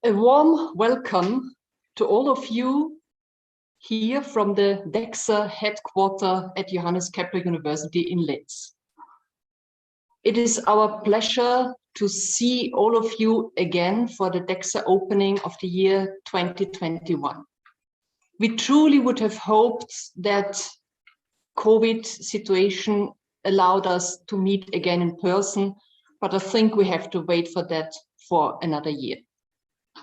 A warm welcome to all of you here from the DEXA headquarters at Johannes Kepler University in Linz. It is our pleasure to see all of you again for the DEXA opening of the year 2021. We truly would have hoped that COVID situation allowed us to meet again in person, but I think we have to wait for that for another year.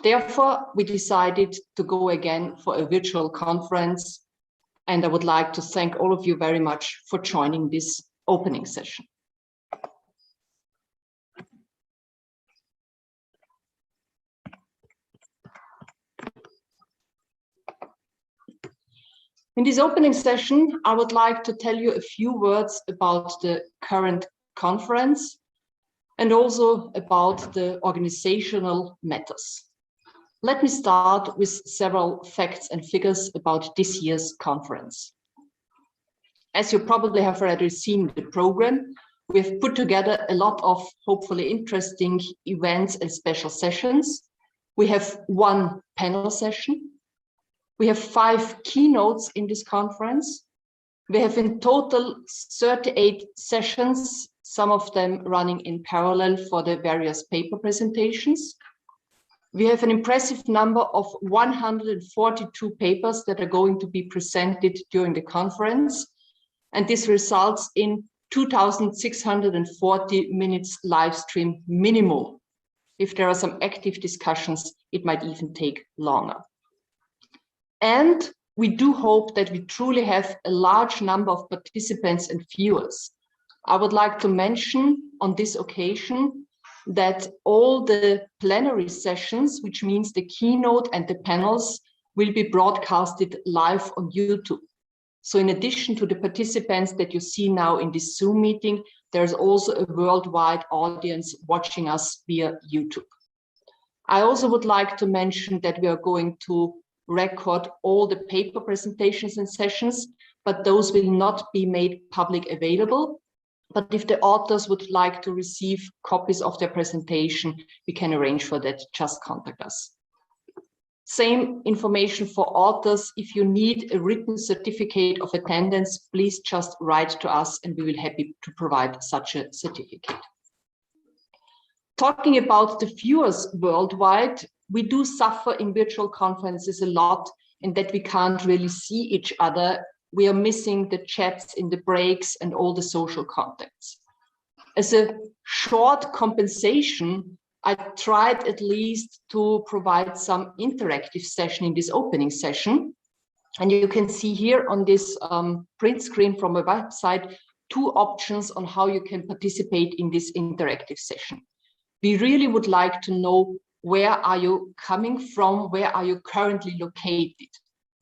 Therefore, we decided to go again for a virtual conference, and I would like to thank all of you very much for joining this opening session. In this opening session, I would like to tell you a few words about the current conference and also about the organizational matters. Let me start with several facts and figures about this year's conference. As you probably have already seen the program, we have put together a lot of hopefully interesting events and special sessions. We have one panel session. We have 5 keynotes in this conference. We have in total 38 sessions, some of them running in parallel for the various paper presentations. We have an impressive number of 142 papers that are going to be presented during the conference, and this results in 2,640 minutes live stream minimum. If there are some active discussions, it might even take longer. And we do hope that we truly have a large number of participants and viewers. I would like to mention on this occasion that all the plenary sessions, which means the keynote and the panels, will be broadcasted live on YouTube. So in addition to the participants that you see now in this Zoom meeting, there's also a worldwide audience watching us via YouTube. I also would like to mention that we are going to record all the paper presentations and sessions, but those will not be made public available. But if the authors would like to receive copies of their presentation, we can arrange for that. Just contact us. Same information for authors. If you need a written certificate of attendance, please just write to us and we will be happy to provide such a certificate. Talking about the viewers worldwide, we do suffer in virtual conferences a lot in that we can't really see each other. We are missing the chats in the breaks and all the social contacts. As a short compensation, I tried at least to provide some interactive session in this opening session. And you can see here on this print screen from a website, 2 options on how you can participate in this interactive session. We really would like to know, where are you coming from? Where are you currently located?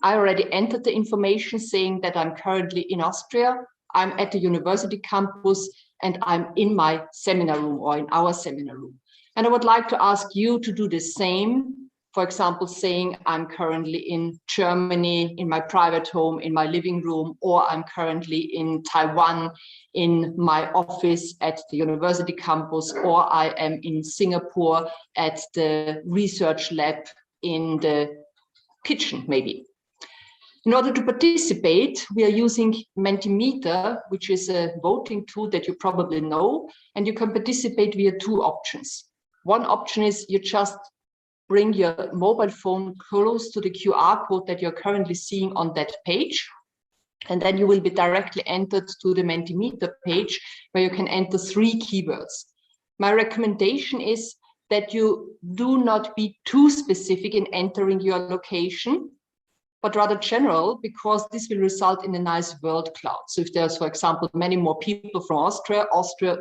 I already entered the information saying that I'm currently in Austria, I'm at the university campus, and I'm in my seminar room or in our seminar room. And I would like to ask you to do the same. For example, saying I'm currently in Germany, in my private home, in my living room, or I'm currently in Taiwan, in my office at the university campus, or I am in Singapore at the research lab in the kitchen, maybe. In order to participate, we are using Mentimeter, which is a voting tool that you probably know, and you can participate via 2 options. One option is you just bring your mobile phone close to the QR code that you're currently seeing on that page, and then you will be directly entered to the Mentimeter page where you can enter 3 keywords. My recommendation is that you do not be too specific in entering your location, but rather general, because this will result in a nice word cloud. So if there's, for example, many more people from Austria,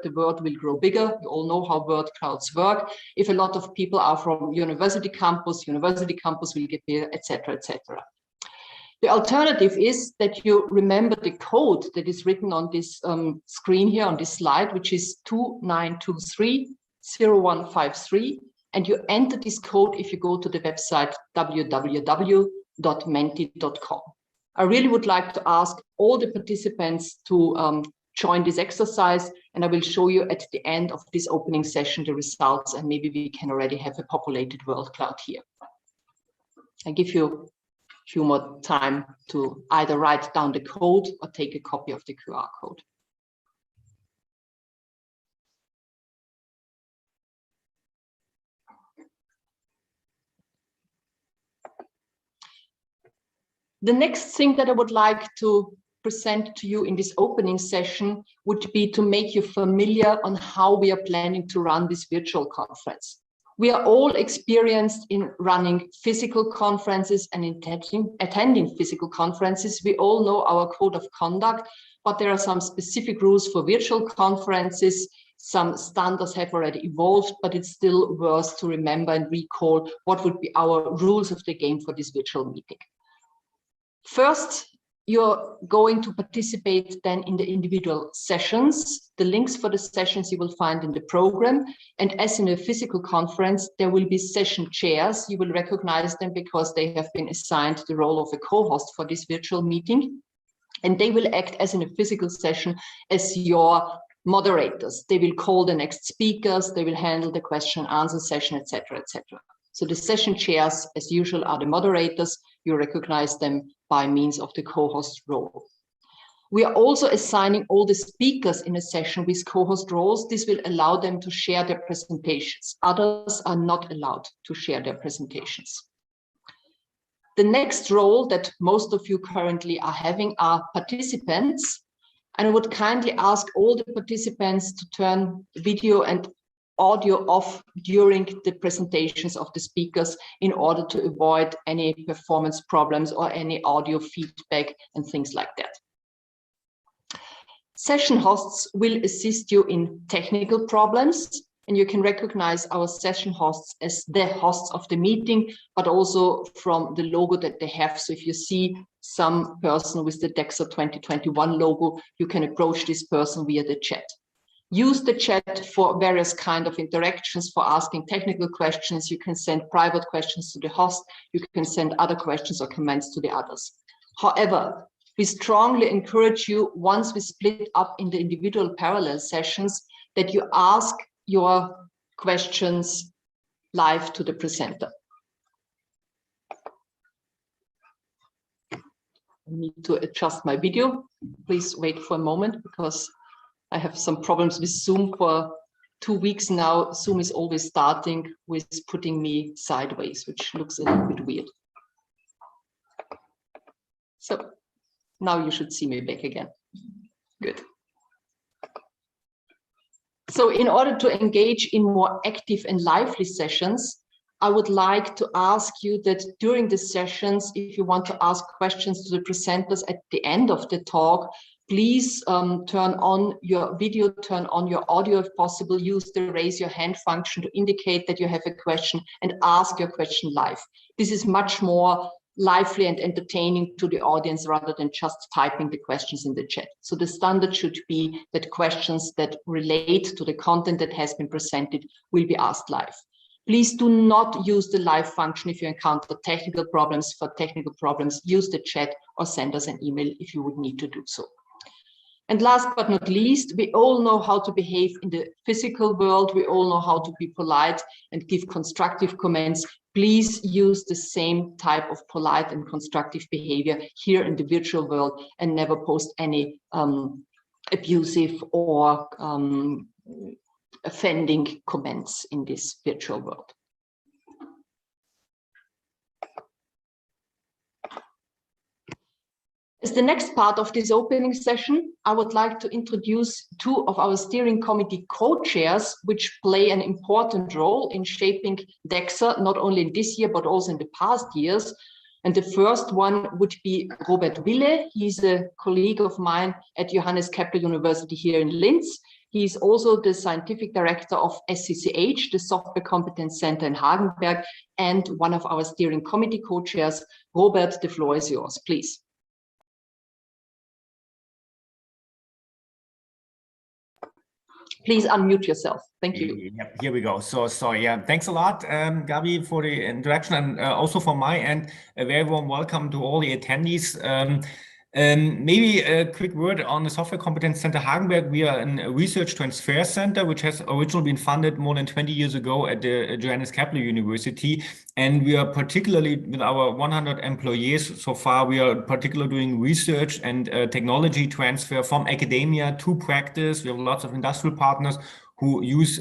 the word will grow bigger. You all know how word clouds work. If a lot of people are from university campus will get bigger, etc., etc. The alternative is that you remember the code that is written on this screen here on this slide, which is 29230153, and you enter this code if you go to the website www.menti.com. I really would like to ask all the participants to join this exercise. And I will show you at the end of this opening session the results, and maybe we can already have a populated world cloud here. I give you a few more time to either write down the code or take a copy of the QR code. The next thing that I would like to present to you in this opening session would be to make you familiar on how we are planning to run this virtual conference. We are all experienced in running physical conferences and attending physical conferences. We all know our code of conduct, but there are some specific rules for virtual conferences. Some standards have already evolved, but it's still worth to remember and recall what would be our rules of the game for this virtual meeting. First, you're going to participate then in the individual sessions. The links for the sessions you will find in the program. And as in a physical conference, there will be session chairs. You will recognize them because they have been assigned the role of a co-host for this virtual meeting. And they will act as in a physical session as your moderators. They will call the next speakers. They will handle the question and answer session, etc., etc. So the session chairs, as usual, are the moderators. You recognize them by means of the co-host role. We are also assigning all the speakers in a session with co-host roles. This will allow them to share their presentations. Others are not allowed to share their presentations. The next role that most of you currently are having are participants. And I would kindly ask all the participants to turn video and audio off during the presentations of the speakers in order to avoid any performance problems or any audio feedback and things like that. Session hosts will assist you in technical problems, and you can recognize our session hosts as the hosts of the meeting, but also from the logo that they have. So if you see some person with the DEXA 2021 logo, you can approach this person via the chat. Use the chat for various kinds of interactions, for asking technical questions. You can send private questions to the host. You can send other questions or comments to the others. However, we strongly encourage you, once we split up in the individual parallel sessions, that you ask your questions live to the presenter. I need to adjust my video. Please wait for a moment because I have some problems with Zoom for 2 weeks now. Zoom is always starting with putting me sideways, which looks a little bit weird. So now you should see me back again. Good. So in order to engage in more active and lively sessions, I would like to ask you that during the sessions, if you want to ask questions to the presenters at the end of the talk, please turn on your video, turn on your audio if possible, use the raise your hand function to indicate that you have a question and ask your question live. This is much more lively and entertaining to the audience rather than just typing the questions in the chat. So the standard should be that questions that relate to the content that has been presented will be asked live. Please do not use the live function if you encounter technical problems. For technical problems, use the chat or send us an email if you would need to do so. And last but not least, we all know how to behave in the physical world. We all know how to be polite and give constructive comments. Please use the same type of polite and constructive behavior here in the virtual world and never post any abusive or offending comments in this virtual world. As the next part of this opening session, I would like to introduce two of our steering committee co-chairs, which play an important role in shaping DEXA, not only in this year, but also in the past years. And the first one would be Robert Wille. He's a colleague of mine at Johannes Kepler University here in Linz. He's also the scientific director of SCCH, the Software Competence Center in Hagenberg, and one of our steering committee co-chairs. Robert, the floor is yours, please. Please unmute yourself. Thank you. Yeah, here we go. So yeah, thanks a lot, Gabi, for the introduction, and also from my end, a very warm welcome to all the attendees. Maybe a quick word on the Software Competence Center Hagenberg. We are a research transfer center, which has originally been funded more than 20 years ago at the Johannes Kepler University. And we are particularly, with our 100 employees so far, we are particularly doing research and technology transfer from academia to practice. We have lots of industrial partners who use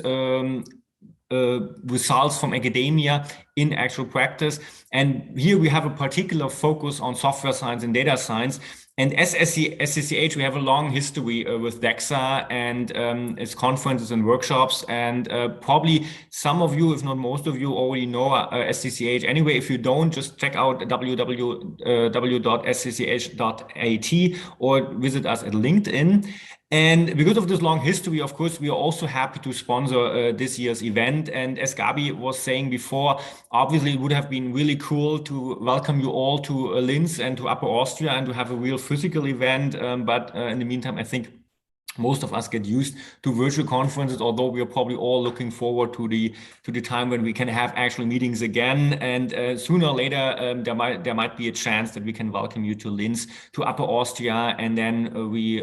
results from academia in actual practice. And here we have a particular focus on software science and data science. And as SCCH, we have a long history with DEXA and its conferences and workshops. And probably some of you, if not most of you, already know SCCH. Anyway, if you don't, just check out www.scch.at or visit us at LinkedIn. And because of this long history, of course, we are also happy to sponsor this year's event. And as Gabi was saying before, obviously it would have been really cool to welcome you all to Linz and to Upper Austria and to have a real physical event. But in the meantime, I think most of us get used to virtual conferences, although we are probably all looking forward to the time when we can have actual meetings again. And sooner or later, there might be a chance that we can welcome you to Linz, to Upper Austria, and then we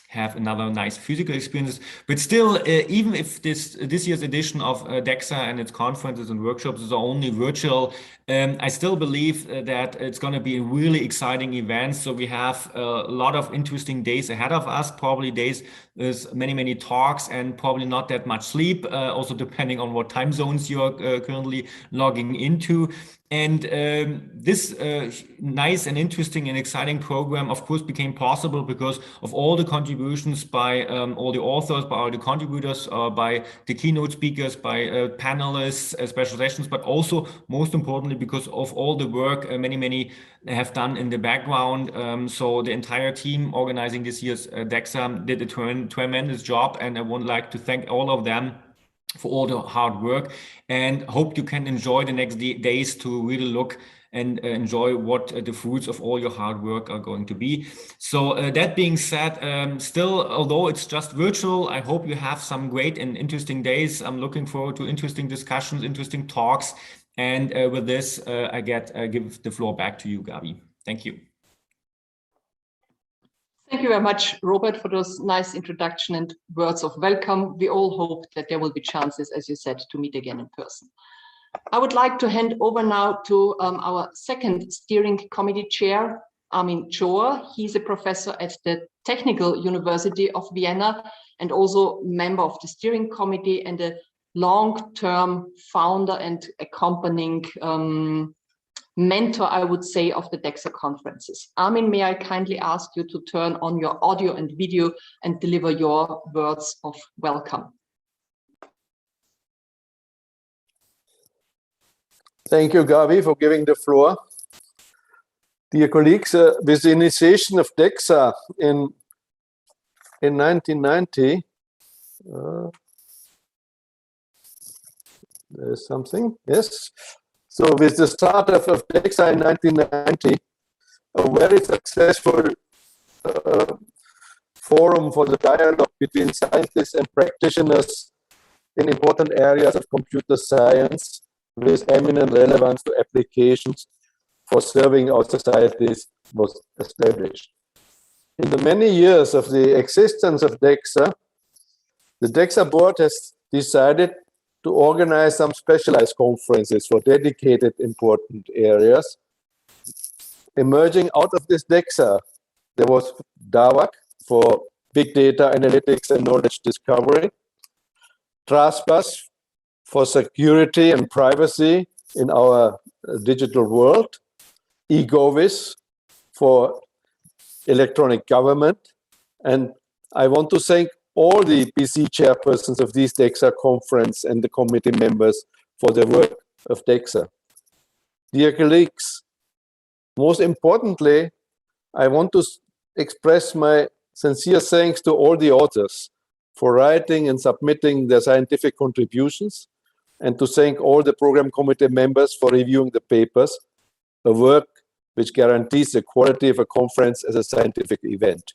have another nice physical experience. But still, even if this year's edition of DEXA and its conferences and workshops is only virtual, I still believe that it's going to be a really exciting event. So we have a lot of interesting days ahead of us, probably days with many talks and probably not that much sleep, also depending on what time zones you're currently logging into. And this nice and interesting and exciting program, of course, became possible because of all the contributions by all the authors, by all the contributors, by the keynote speakers, by panelists, special sessions, but also, most importantly, because of all the work many have done in the background. So the entire team organizing this year's DEXA did a tremendous job, and I would like to thank all of them for all the hard work, and hope you can enjoy the next days to really look and enjoy what the fruits of all your hard work are going to be. So that being said, still, although it's just virtual, I hope you have some great and interesting days. I'm looking forward to interesting discussions, interesting talks. And with this, I give the floor back to you, Gabi. Thank you. Thank you very much, Robert, for those nice introduction and words of welcome. We all hope that there will be chances, as you said, to meet again in person. I would like to hand over now to our second steering committee chair, Armin Joer. He's a professor at the Technical University of Vienna and also member of the steering committee and a long-term founder and accompanying mentor, I would say, of the DEXA conferences. Armin, may I kindly ask you to turn on your audio and video and deliver your words of welcome. Thank you, Gabi, for giving the floor. Dear colleagues, with the initiation of DEXA in 1990, there's something, yes. So with the start of DEXA in 1990, a very successful forum for the dialogue between scientists and practitioners in important areas of computer science with eminent relevance to applications for serving our societies was established. In the many years of the existence of DEXA, the DEXA board has decided to organize some specialized conferences for dedicated important areas. Emerging out of this DEXA, there was DAWAC for big data analytics and knowledge discovery, TRASPAS for security and privacy in our digital world, eGovis for electronic government. And I want to thank all the PC chairpersons of this DEXA conference and the committee members for the work of DEXA. Dear colleagues, most importantly, I want to express my sincere thanks to all the authors for writing and submitting their scientific contributions, and to thank all the program committee members for reviewing the papers, a work which guarantees the quality of a conference as a scientific event.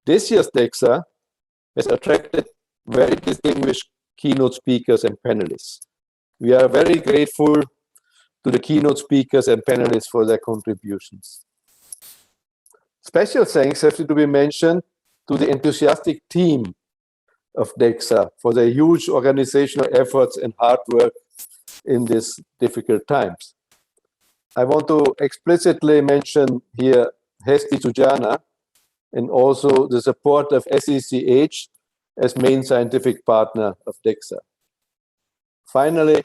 This year's DEXA has attracted very distinguished keynote speakers and panelists. We are very grateful to the keynote speakers and panelists for their contributions. Special thanks have to be mentioned to the enthusiastic team of DEXA for their huge organizational efforts and hard work in these difficult times. I want to explicitly mention here Hesti Sujana and also the support of SECH as main scientific partner of DEXA. Finally,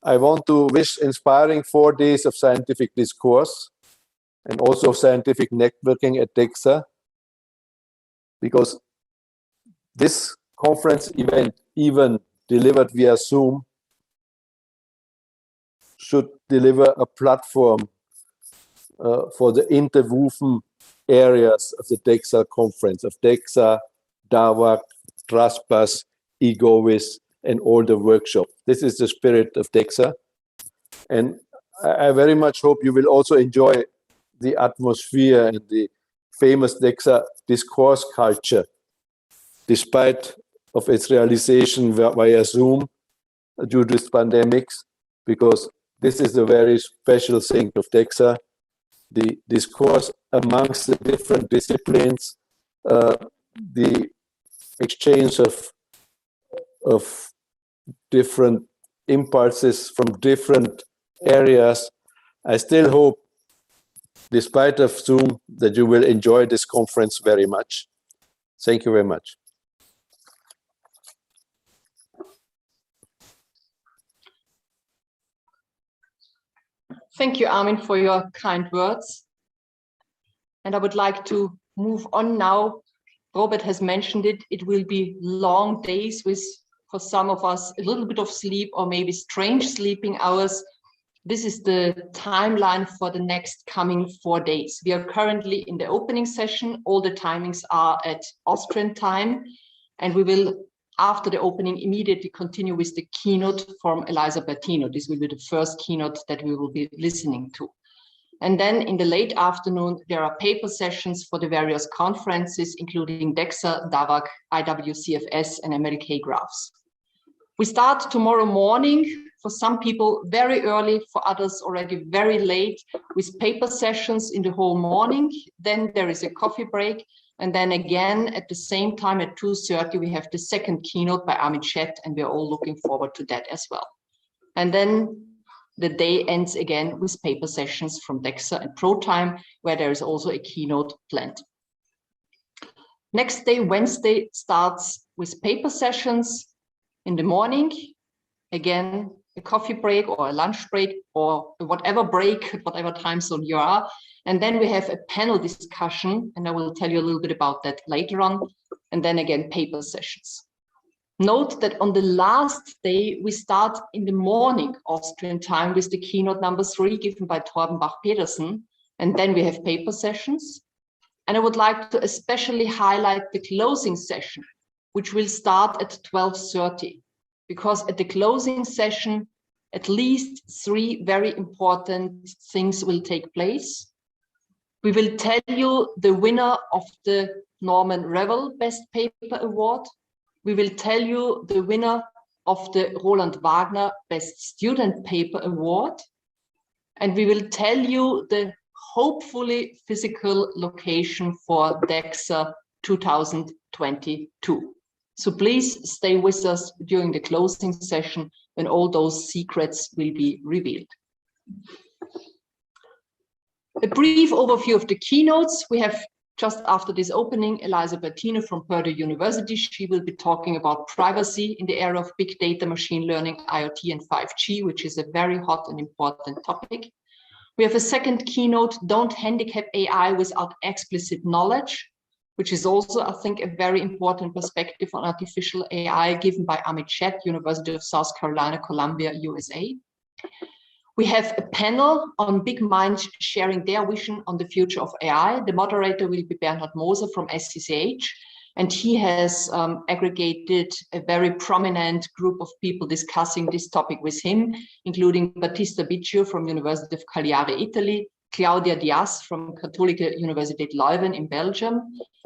I want to wish inspiring 4 days of scientific discourse and also scientific networking at DEXA, because this conference event, even delivered via Zoom, should deliver a platform for the interwoven areas of the DEXA conference, of DEXA, DAWAC, TrustBus, EGOWIS, and all the workshops. This is the spirit of DEXA. And I very much hope you will also enjoy the atmosphere and the famous DEXA discourse culture, despite of its realization via Zoom due to this pandemics, because this is a very special thing of DEXA, the discourse amongst the different disciplines, the exchange of different impulses from different areas. I still hope, despite of Zoom, that you will enjoy this conference very much. Thank you very much. Thank you, Armin, for your kind words. And I would like to move on now. Robert has mentioned it. It will be long days with, for some of us, a little bit of sleep or maybe strange sleeping hours. This is the timeline for the next coming 4 days. We are currently in the opening session. All the timings are at Austrian time. And we will, after the opening, immediately continue with the keynote from Elisa Bertino. This will be the first keynote that we will be listening to. And then in the late afternoon, there are paper sessions for the various conferences, including DEXA, DAWAC, IWCFS, and MLK graphs. We start tomorrow morning, for some people very early, for others already very late, with paper sessions in the whole morning. Then there is a coffee break. And then again, at the same time at 2:30, we have the second keynote by Amit Shet, and we're all looking forward to that as well. And then the day ends again with paper sessions from DEXA and ProTime, where there is also a keynote planned. Next day, Wednesday, starts with paper sessions in the morning. Again, a coffee break or a lunch break or whatever break, whatever time zone you are. And then we have a panel discussion, and I will tell you a little bit about that later on. And then again, paper sessions. Note that on the last day, we start in the morning Austrian time with the keynote number 3 given by Torben Bach-Pedersen. And then we have paper sessions. And I would like to especially highlight the closing session, which will start at 12:30, because at the closing session, at least 3 very important things will take place. We will tell you the winner of the Norman Revell Best Paper Award. We will tell you the winner of the Roland Wagner Best Student Paper Award. And we will tell you the hopefully physical location for DEXA 2022. So please stay with us during the closing session when all those secrets will be revealed. A brief overview of the keynotes. We have just after this opening, Elisa Bertino from Purdue University. She will be talking about privacy in the area of big data, machine learning, IoT, and 5G, which is a very hot and important topic. We have a second keynote, Don't Handicap AI Without Explicit Knowledge, which is also, I think, a very important perspective on artificial AI given by Amit Shet, University of South Carolina, Columbia, USA. We have a panel on big minds sharing their vision on the future of AI. The moderator will be Bernhard Moser from SCCH, and he has aggregated a very prominent group of people discussing this topic with him, including Battista Biccio from University of Cagliari, Italy, Claudia Diaz from Katholische Universität Leuven in Belgium,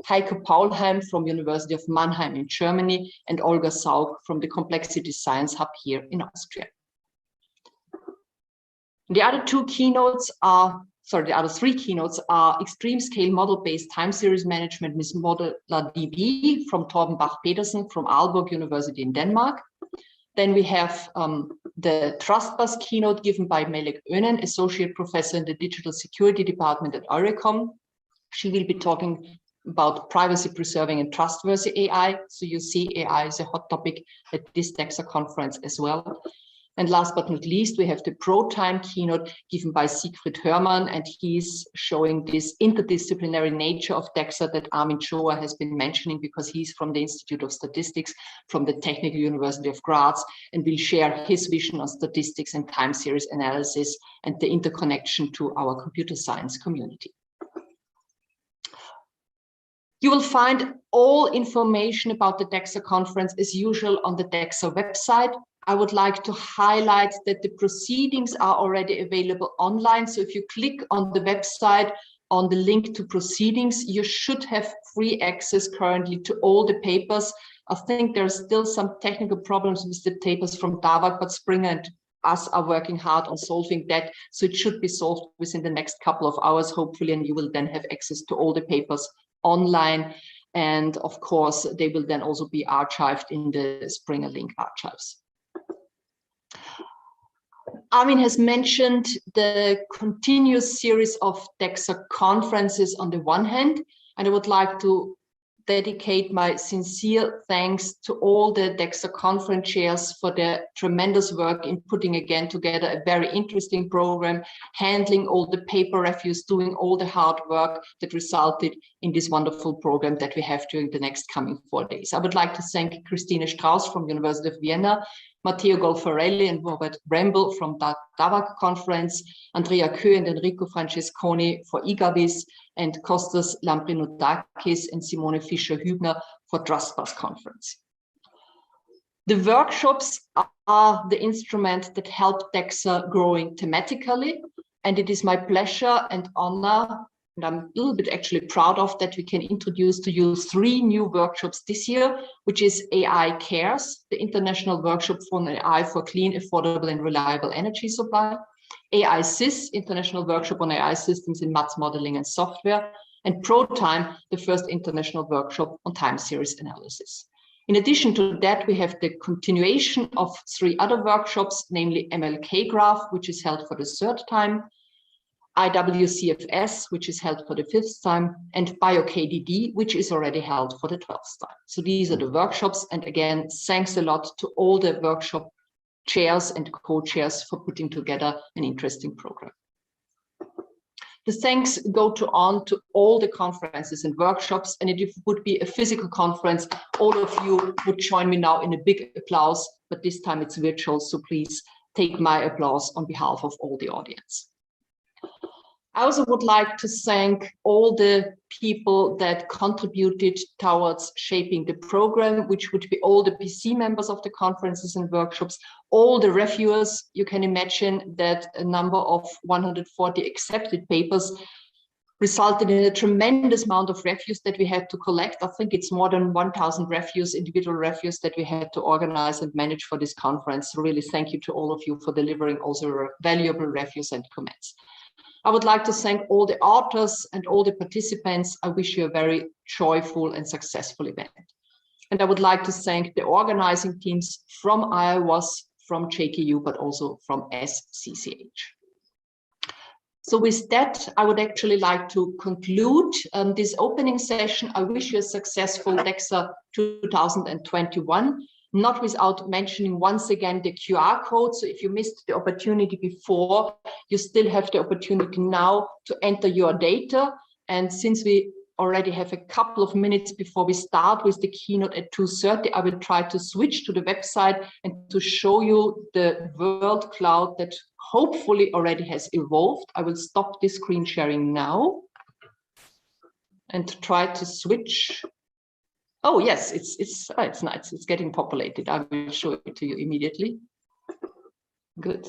Heiko Paulheim from University of Mannheim in Germany, and Olga Saug from the Complexity Science Hub here in Austria. The other 2 keynotes are the other three keynotes are extreme scale model-based time series management with Modeler DB from Torben Bach-Petersen from Aalborg University in Denmark. Then we have the Trust Bus keynote given by Melek Önen, Associate Professor in the Digital Security Department at Eurecom. She will be talking about privacy preserving and trustworthy AI. So you see AI is a hot topic at this DEXA conference as well. And last but not least, we have the ProTime keynote given by Siegfried Hörmann, and he's showing this interdisciplinary nature of DEXA that Armin Schoer has been mentioning, because he's from the Institute of Statistics from the Technical University of Graz, and will share his vision on statistics and time series analysis and the interconnection to our computer science community. You will find all information about the DEXA conference as usual on the DEXA website. I would like to highlight that the proceedings are already available online. So if you click on the website on the link to proceedings, you should have free access currently to all the papers. I think there are still some technical problems with the papers from DAVAG, but Springer and us are working hard on solving that. So it should be solved within the next couple of hours, hopefully, and you will then have access to all the papers online. And of course, they will then also be archived in the Springer Link archives. Armin has mentioned the continuous series of DEXA conferences on the one hand, and I would like to dedicate my sincere thanks to all the DEXA conference chairs for their tremendous work in putting again together a very interesting program, handling all the paper reviews, doing all the hard work that resulted in this wonderful program that we have during the next coming 4 days. I would like to thank Christine Strauss from University of Vienna, Matteo Golfarelli and Robert Bramble from the DAVAG conference, Andrea Kö and Enrico Francesconi for IGAVIS, and Kostas Lambrinoudakis and Simone Fischer-Hübner for Trust Bus conference. The workshops are the instrument that help DEXA growing thematically, and it is my pleasure and honor, and I'm a little bit actually proud of that we can introduce to you 3 new workshops this year, which is AI Cares, the International Workshop for AI for Clean, Affordable and Reliable Energy Supply, AI SIS, International Workshop on AI Systems in Maths Modeling and Software, and ProTime, the first international workshop on time series analysis. In addition to that, we have the continuation of 3 other workshops, namely MLK Graph, which is held for the 3rd time, IWCFS, which is held for the 5th time, and BioKDD, which is already held for the 12th time. So these are the workshops. And again, thanks a lot to all the workshop chairs and co-chairs for putting together an interesting program. The thanks go on to all the conferences and workshops. And if it would be a physical conference, all of you would join me now in a big applause, but this time it's virtual. So please take my applause on behalf of all the audience. I also would like to thank all the people that contributed towards shaping the program, which would be all the PC members of the conferences and workshops, all the reviewers. You can imagine that a number of 140 accepted papers resulted in a tremendous amount of reviews that we had to collect. I think it's more than 1,000 reviews, individual reviews that we had to organize and manage for this conference. So really thank you to all of you for delivering also valuable reviews and comments. I would like to thank all the authors and all the participants. I wish you a very joyful and successful event. And I would like to thank the organizing teams from IOWAS, from JKU, but also from SCCH. So with that, I would actually like to conclude this opening session. I wish you a successful DEXA 2021. Not without mentioning once again the QR code. So if you missed the opportunity before, you still have the opportunity now to enter your data. And since we already have a couple of minutes before we start with the keynote at 2:30, I will try to switch to the website and to show you the world cloud that hopefully already has evolved. I will stop this screen sharing now and try to switch. Oh yes, it's nice. It's getting populated. I will show it to you immediately. Good.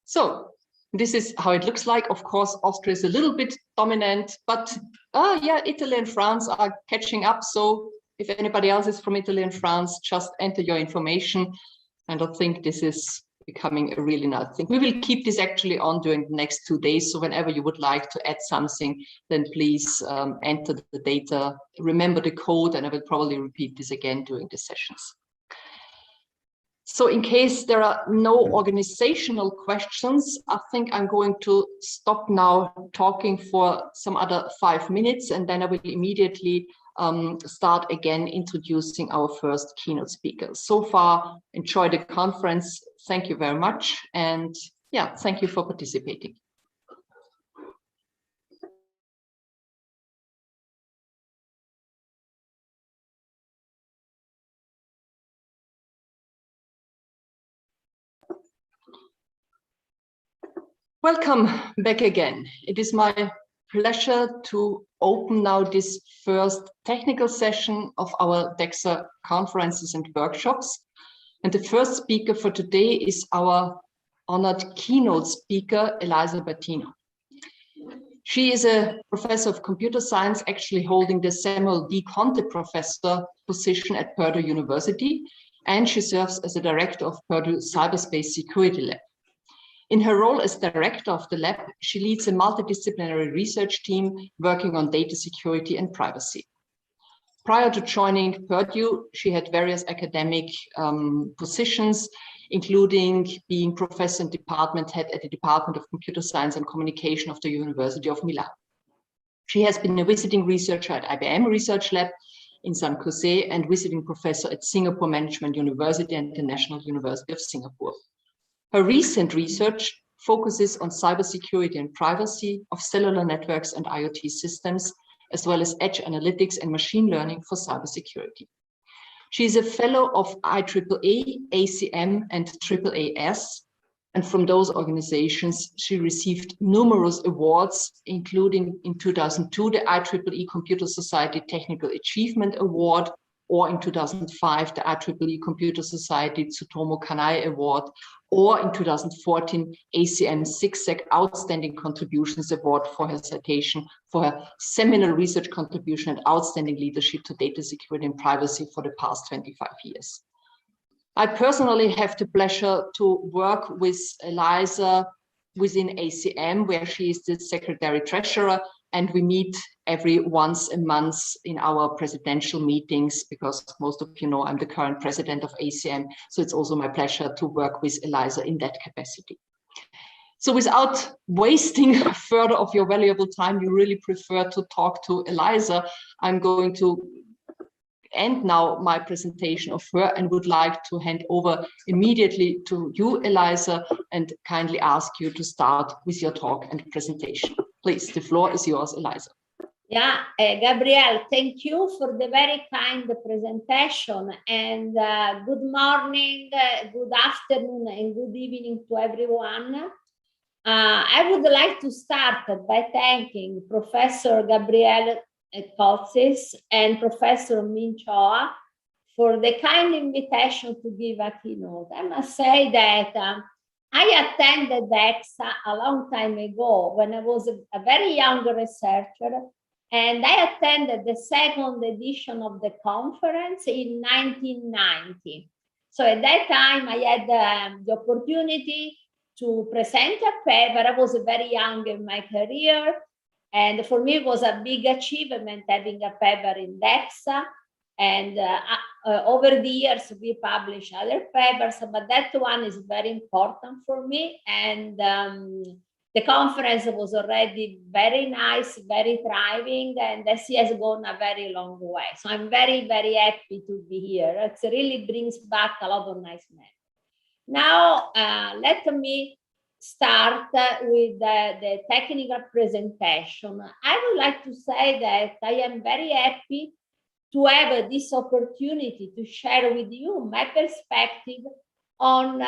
So this is how it looks like. Of course, Austria is a little bit dominant, but yeah, Italy and France are catching up. So if anybody else is from Italy and France, just enter your information. And I think this is becoming a really nice thing. We will keep this actually on during the next 2 days. So whenever you would like to add something, then please enter the data, remember the code, and I will probably repeat this again during the sessions. So in case there are no organizational questions, I think I'm going to stop now talking for some other 5 minutes, and then I will immediately start again introducing our first keynote speaker. So far, enjoy the conference. Thank you very much. And yeah, thank you for participating. Welcome back again. It is my pleasure to open now this first technical session of our DEXA conferences and workshops. And the first speaker for today is our honored keynote speaker, Elisa Bertino. She is a professor of computer science, actually holding the Samuel D. Conte Professor position at Purdue University, and she serves as a director of Purdue Cyberspace Security Lab. In her role as director of the lab, she leads a multidisciplinary research team working on data security and privacy. Prior to joining Purdue, she had various academic positions, including being professor and department head at the Department of Computer Science and Communication of the University of Milan. She has been a visiting researcher at IBM Research Lab in San Jose and visiting professor at Singapore Management University and the National University of Singapore. Her recent research focuses on cybersecurity and privacy of cellular networks and IoT systems, as well as edge analytics and machine learning for cybersecurity. She is a fellow of IEEE, ACM, and AAAS, and from those organizations, she received numerous awards, including in 2002, the IEEE Computer Society Technical Achievement Award, or in 2005, the IEEE Computer Society Tsutomu Kanai Award, or in 2014, ACM SIGSEC Outstanding Contributions Award for her citation for her seminal research contribution and outstanding leadership to data security and privacy for the past 25 years. I personally have the pleasure to work with Elisa within ACM, where she is the secretary treasurer, and we meet every once a month in our presidential meetings, because most of you know I'm the current president of ACM, so it's also my pleasure to work with Elisa in that capacity. So without wasting further of your valuable time, you really prefer to talk to Elisa, I'm going to end now my presentation of her and would like to hand over immediately to you, Elisa, and kindly ask you to start with your talk and presentation. Please, the floor is yours, Elisa. Yeah, Gabriele, thank you for the very kind presentation, and good morning, good afternoon, and good evening to everyone. I would like to start by thanking Professor Gabriele Kotsis and Professor Min Choa for the kind invitation to give a keynote. I must say that I attended DEXA a long time ago when I was a very young researcher, and I attended the second edition of the conference in 1990. So at that time, I had the opportunity to present a paper. I was very young in my career, and for me, it was a big achievement having a paper in DEXA. And over the years, we published other papers, but that one is very important for me. And the conference was already very nice, very thriving, and the sea has gone a very long way. So I'm very, very happy to be here. It really brings back a lot of nice memories. Now, let me start with the technical presentation. I would like to say that I am very happy to have this opportunity to share with you my perspective on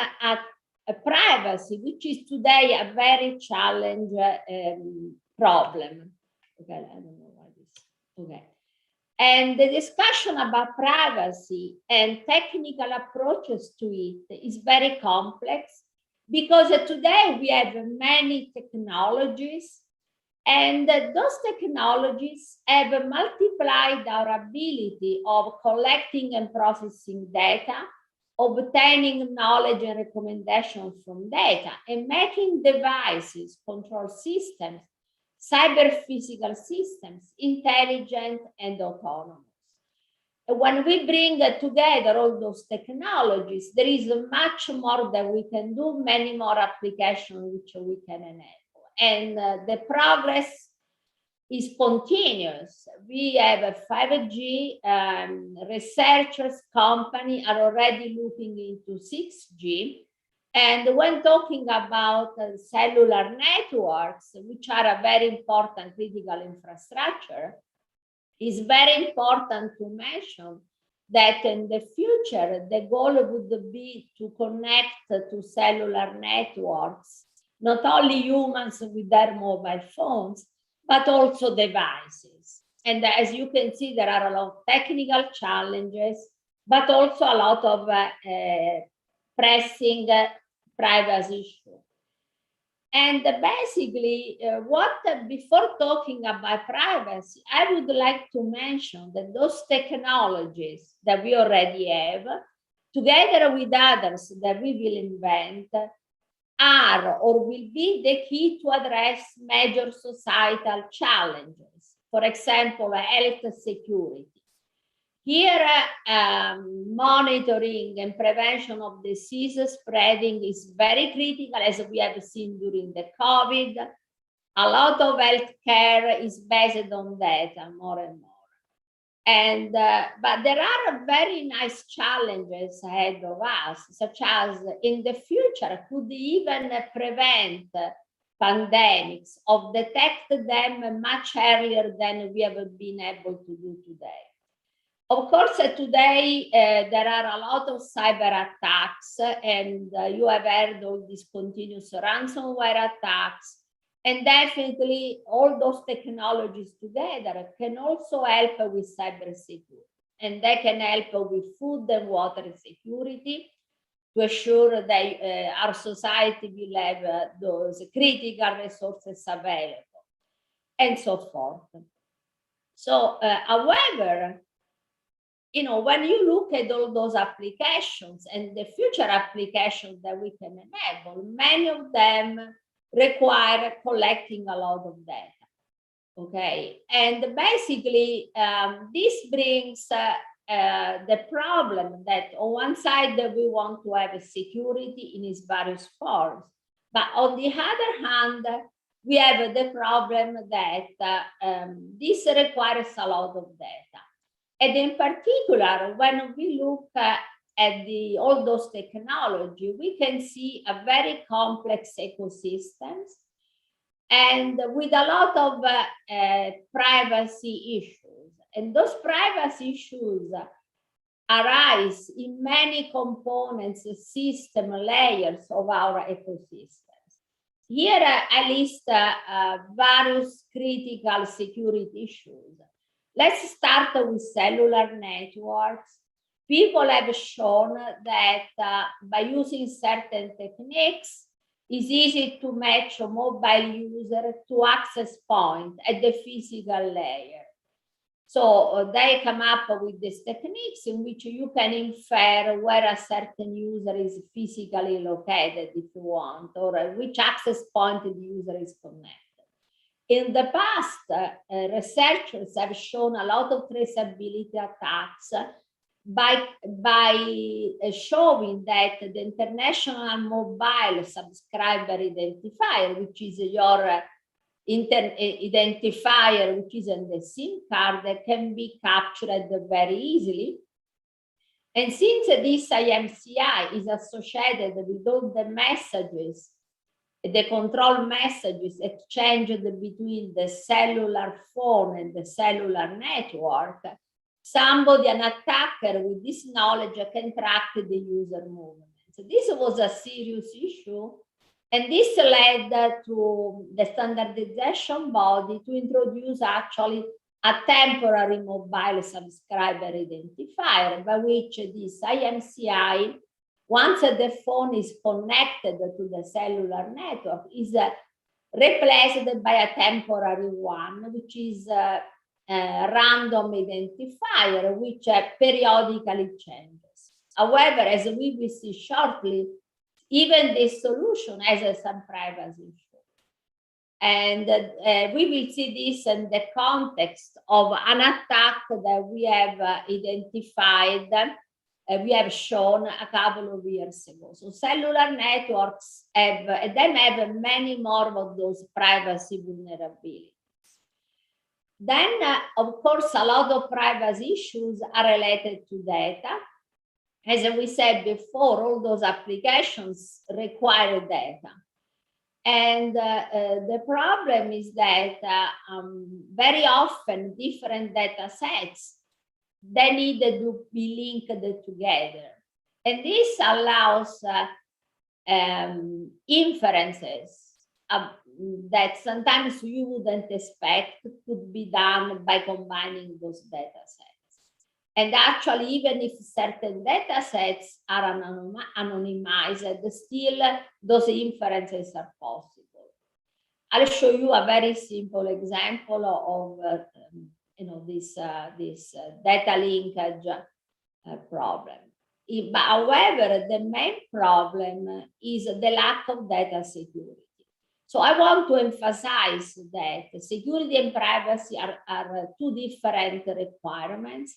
privacy, which is today a very challenging problem. Okay, I don't know why this. Okay. And the discussion about privacy and technical approaches to it is very complex, because today we have many technologies, and those technologies have multiplied our ability of collecting and processing data, obtaining knowledge and recommendations from data, and making devices, control systems, cyber-physical systems, intelligent and autonomous. And when we bring together all those technologies, there is much more that we can do, many more applications which we can enable. And the progress is continuous. We have a 5G, researchers company are already looking into 6G. And when talking about cellular networks, which are a very important critical infrastructure, it's very important to mention that in the future, the goal would be to connect to cellular networks, not only humans with their mobile phones, but also devices. And as you can see, there are a lot of technical challenges, but also a lot of pressing privacy issues. And basically, before talking about privacy, I would like to mention that those technologies that we already have, together with others that we will invent, are or will be the key to address major societal challenges. For example, health security. Here, monitoring and prevention of disease spreading is very critical, as we have seen during the COVID. A lot of healthcare is based on data, more and more. And but there are very nice challenges ahead of us, such as in the future, could even prevent pandemics or detect them much earlier than we have been able to do today. Of course, today there are a lot of cyber attacks, and you have heard all these continuous ransomware attacks. And definitely all those technologies together can also help with cybersecurity. And they can help with food and water security to assure that our society will have those critical resources available, and so forth. So, however, you know, when you look at all those applications and the future applications that we can enable, many of them require collecting a lot of data, okay? And basically, this brings the problem that on one side that we want to have security in its various forms, but on the other hand, we have the problem that this requires a lot of data. And in particular, when we look at all those technology, we can see a very complex ecosystems and with a lot of privacy issues. And those privacy issues arise in many components, system layers of our ecosystems. Here I list various critical security issues. Let's start with cellular networks. People have shown that by using certain techniques, it's easy to match a mobile user to access point at the physical layer. So they come up with these techniques in which you can infer where a certain user is physically located, if you want, or which access point the user is connected. In the past, researchers have shown a lot of traceability attacks by showing that the international mobile subscriber identifier, which is your identifier, which is in the SIM card, that can be captured very easily. And since this IMCI is associated with all the messages, the control messages exchanged between the cellular phone and the cellular network, somebody, an attacker with this knowledge, can track the user movement. So this was a serious issue, and this led to the standardization body to introduce actually a temporary mobile subscriber identifier, by which this IMCI, once the phone is connected to the cellular network, is replaced by a temporary one, which is a random identifier, which periodically changes. However, as we will see shortly, even this solution has some privacy issue. And we will see this in the context of an attack that we have identified, we have shown a couple of years ago. So cellular networks have many more of those privacy vulnerabilities. Then, of course, a lot of privacy issues are related to data. As we said before, all those applications require data. And the problem is that very often different data sets, they need to be linked together. And this allows inferences that sometimes you wouldn't expect could be done by combining those data sets. And actually, even if certain data sets are anonymized, still those inferences are possible. I'll show you a very simple example of this data linkage problem. However, the main problem is the lack of data security. So I want to emphasize that security and privacy are two different requirements,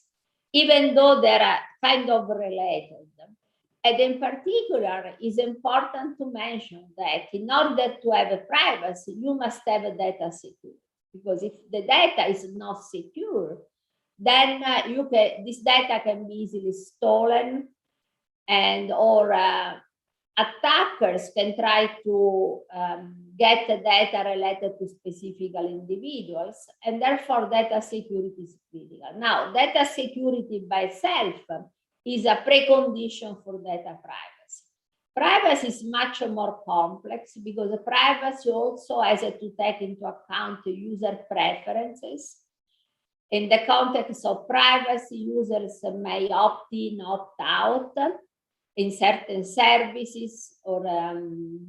even though they are kind of related. And in particular, it's important to mention that in order to have a privacy, you must have a data security. Because if the data is not secure, then this data can be easily stolen, and or attackers can try to get the data related to specific individuals, and therefore data security is critical. Now, data security by itself is a precondition for data privacy. Privacy is much more complex because privacy also has to take into account user preferences. In the context of privacy, users may opt in, opt out in certain services, or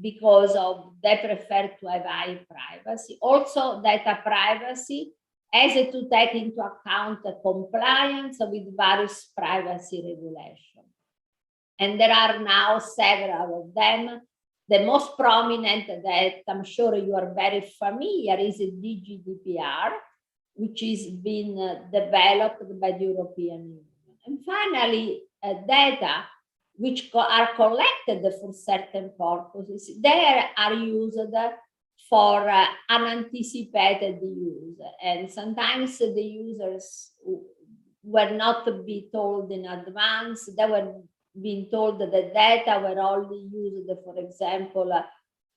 because they prefer to have high privacy. Also, data privacy has to take into account compliance with various privacy regulations. And there are now several of them. The most prominent that I'm sure you are very familiar is GDPR, which is being developed by the European Union. And finally, data which are collected for certain purposes, they are used for unanticipated use. And sometimes the users were not to be told in advance. They were being told that the data were only used, for example,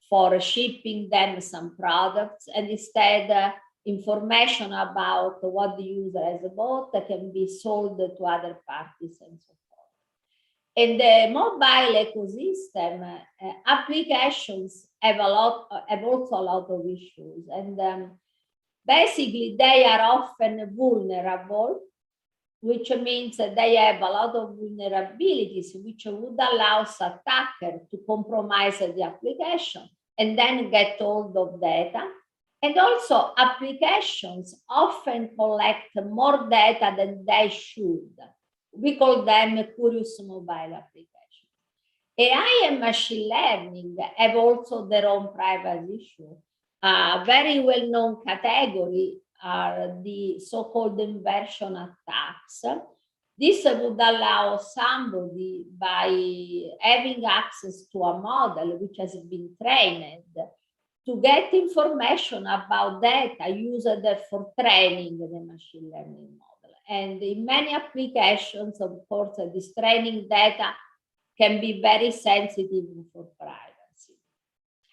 for shipping them some products, and instead information about what the user has bought can be sold to other parties and so forth. In the mobile ecosystem, applications have also a lot of issues, and basically they are often vulnerable, which means that they have a lot of vulnerabilities, which would allow attackers to compromise the application and then get hold of data. And also, applications often collect more data than they should. We call them curious mobile applications. AI and machine learning have also their own privacy issue. A very well-known category are the so-called inversion attacks. This would allow somebody, by having access to a model which has been trained, to get information about data used for training the machine learning model. And in many applications, of course, this training data can be very sensitive for privacy.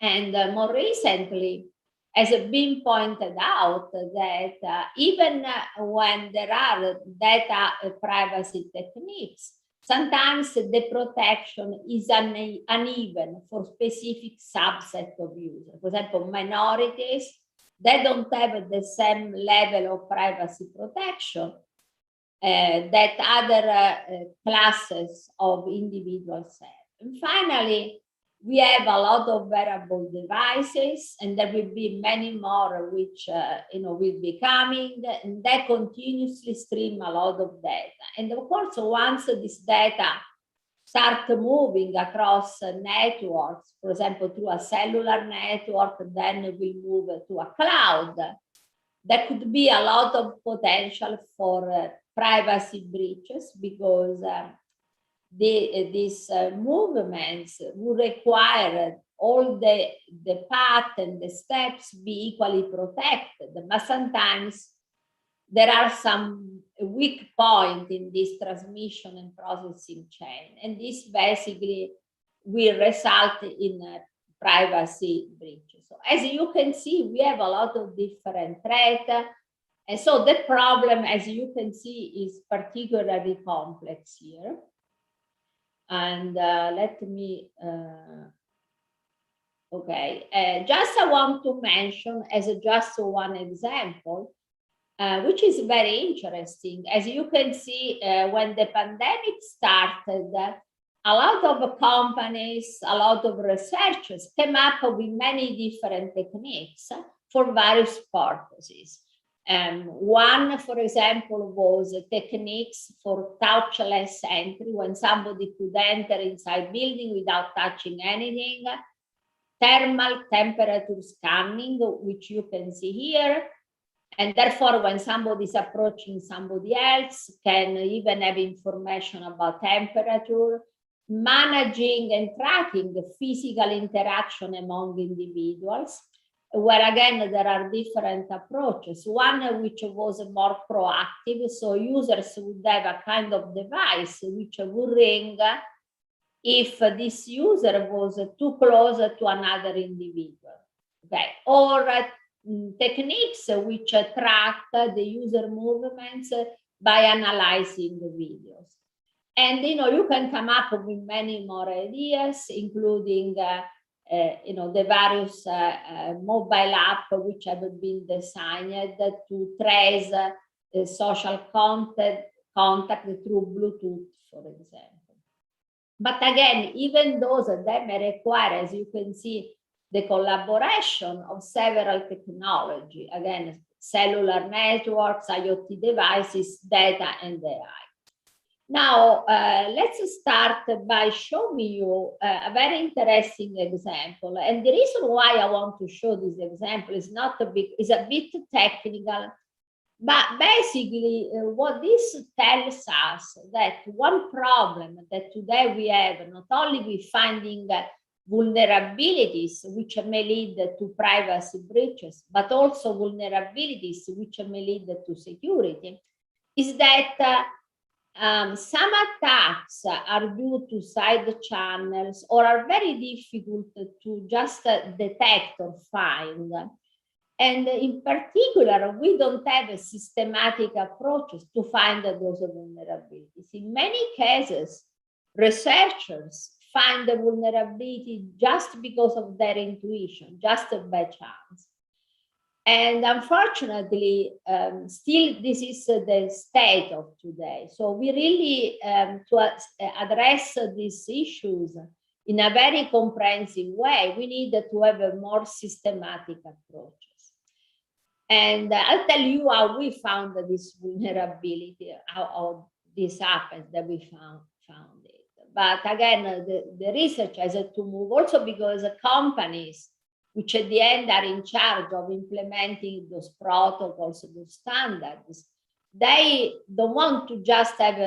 And more recently, has been pointed out that even when there are data privacy techniques, sometimes the protection is uneven for specific subset of users. For example, minorities, they don't have the same level of privacy protection that other classes of individuals have. And finally, we have a lot of wearable devices, and there will be many more which will be coming, and they continuously stream a lot of data. And of course, once this data start moving across networks, for example, through a cellular network, then we move to a cloud. There could be a lot of potential for privacy breaches because these movements would require all the path and the steps be equally protected, but sometimes there are some weak point in this transmission and processing chain, and this basically will result in a privacy breaches. So as you can see, we have a lot of different threats, and so the problem, as you can see, is particularly complex here. And let me, just I want to mention as just one example, which is very interesting. As you can see, when the pandemic started, a lot of companies, a lot of researchers came up with many different techniques for various purposes. One, for example, was techniques for touchless entry, when somebody could enter inside building without touching anything. Thermal temperature scanning, which you can see here. And therefore, when somebody is approaching somebody else, can even have information about temperature. Managing and tracking the physical interaction among individuals, where again, there are different approaches. One which was more proactive, so users would have a kind of device which would ring if this user was too close to another individual. Okay. Or techniques which track the user movements by analyzing the videos. And you can come up with many more ideas, including the various mobile apps which have been designed to trace social contact through Bluetooth, for example. But again, even those that may require, as you can see, the collaboration of several technology, again, cellular networks, IoT devices, data, and AI. Now, let's start by showing you a very interesting example. And the reason why I want to show this example is is a bit technical, but basically what this tells us that one problem that today we have, not only with finding vulnerabilities which may lead to privacy breaches, but also vulnerabilities which may lead to security, is that some attacks are due to side channels or are very difficult to just detect or find. And in particular, we don't have a systematic approach to find those vulnerabilities. In many cases, researchers find the vulnerability just because of their intuition, just by chance. And unfortunately, still this is the state of today. So we really, to address these issues in a very comprehensive way, we need to have a more systematic approaches. And I'll tell you how we found this vulnerability, how this happens, that we found it. But again, the research has to move also because companies, which at the end are in charge of implementing those protocols, those standards, they don't want to just have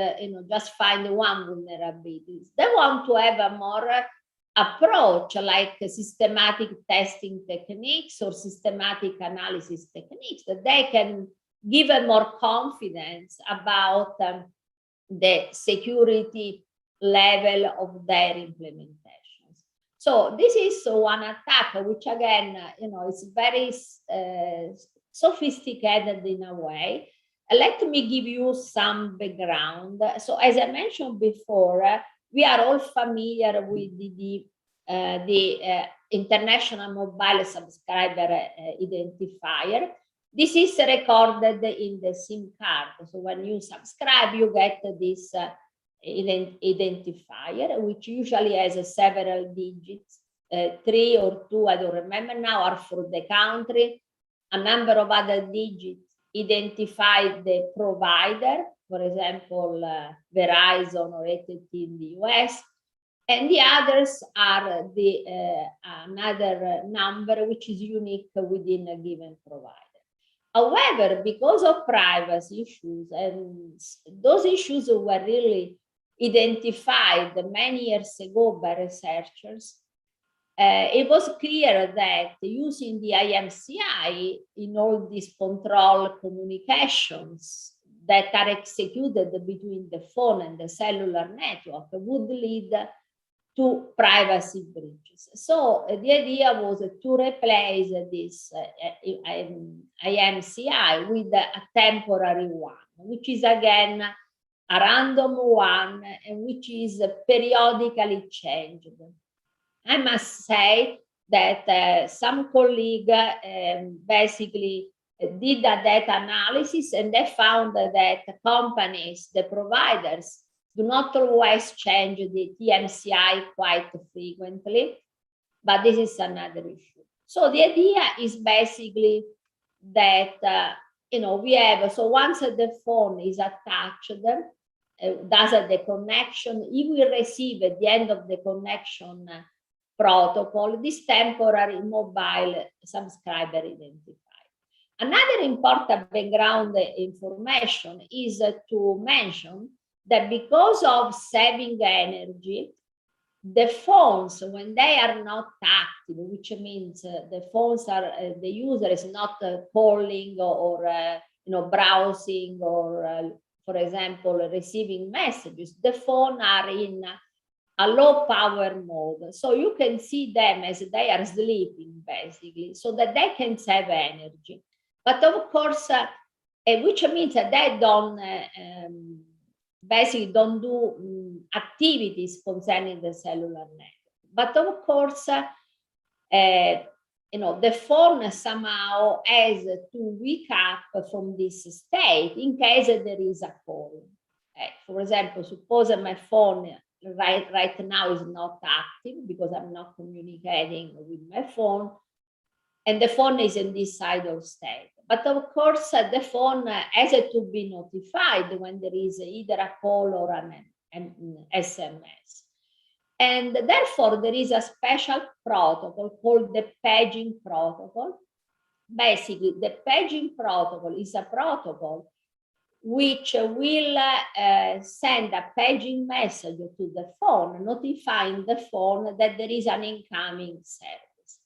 just find one vulnerability. They want to have a more approach, like systematic testing techniques or systematic analysis techniques, that they can give a more confidence about the security level of their implementation. So this is one attack, which again, is very sophisticated in a way. Let me give you some background. So as I mentioned before, we are all familiar with the International Mobile Subscriber Identifier. This is recorded in the SIM card. So when you subscribe, you get this identifier, which usually has several digits, 3 or 2, I don't remember now, are for the country. A number of other digits identify the provider, for example, Verizon or AT&T in the US. And the others are the another number which is unique within a given provider. However, because of privacy issues, and those issues were really identified many years ago by researchers, it was clear that using the IMCI in all these control communications that are executed between the phone and the cellular network would lead to privacy breaches. So the idea was to replace this IMCI with a temporary one, which is again a random one and which is periodically changed. I must say that some colleague basically did a data analysis and they found that companies, the providers, do not always change the TMCI quite frequently, but this is another issue. So the idea is basically that, we have, so once the phone is attached, does the connection, it will receive at the end of the connection protocol, this temporary mobile subscriber identifier. Another important background information is to mention that because of saving energy, the phones, when they are not active, which means the phones are, the user is not calling or browsing or, for example, receiving messages, the phone are in a low power mode. So you can see them as they are sleeping, basically, so that they can save energy. But of course, which means that they don't, basically don't do activities concerning the cellular network. But of course, the phone somehow has to wake up from this state in case there is a call. For example, suppose my phone right now is not active because I'm not communicating with my phone, and the phone is in this idle state. But of course, the phone has to be notified when there is either a call or an SMS. And therefore, there is a special protocol called the paging protocol. Basically, the paging protocol is a protocol which will send a paging message to the phone, notifying the phone that there is an incoming service.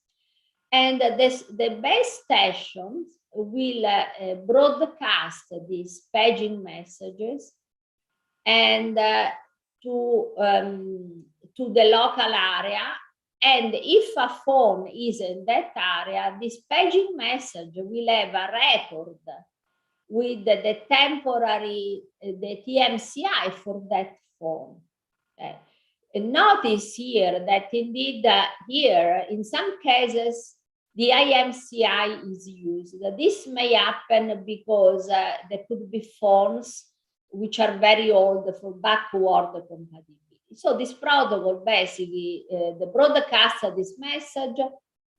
And the base stations will broadcast these paging messages and to the local area. And if a phone is in that area, this paging message will have a record with the temporary, the TMCI for that phone. And notice here that indeed here, in some cases, the IMCI is used. This may happen because there could be phones which are very old for backward compatibility. So this protocol basically, the broadcast of this message,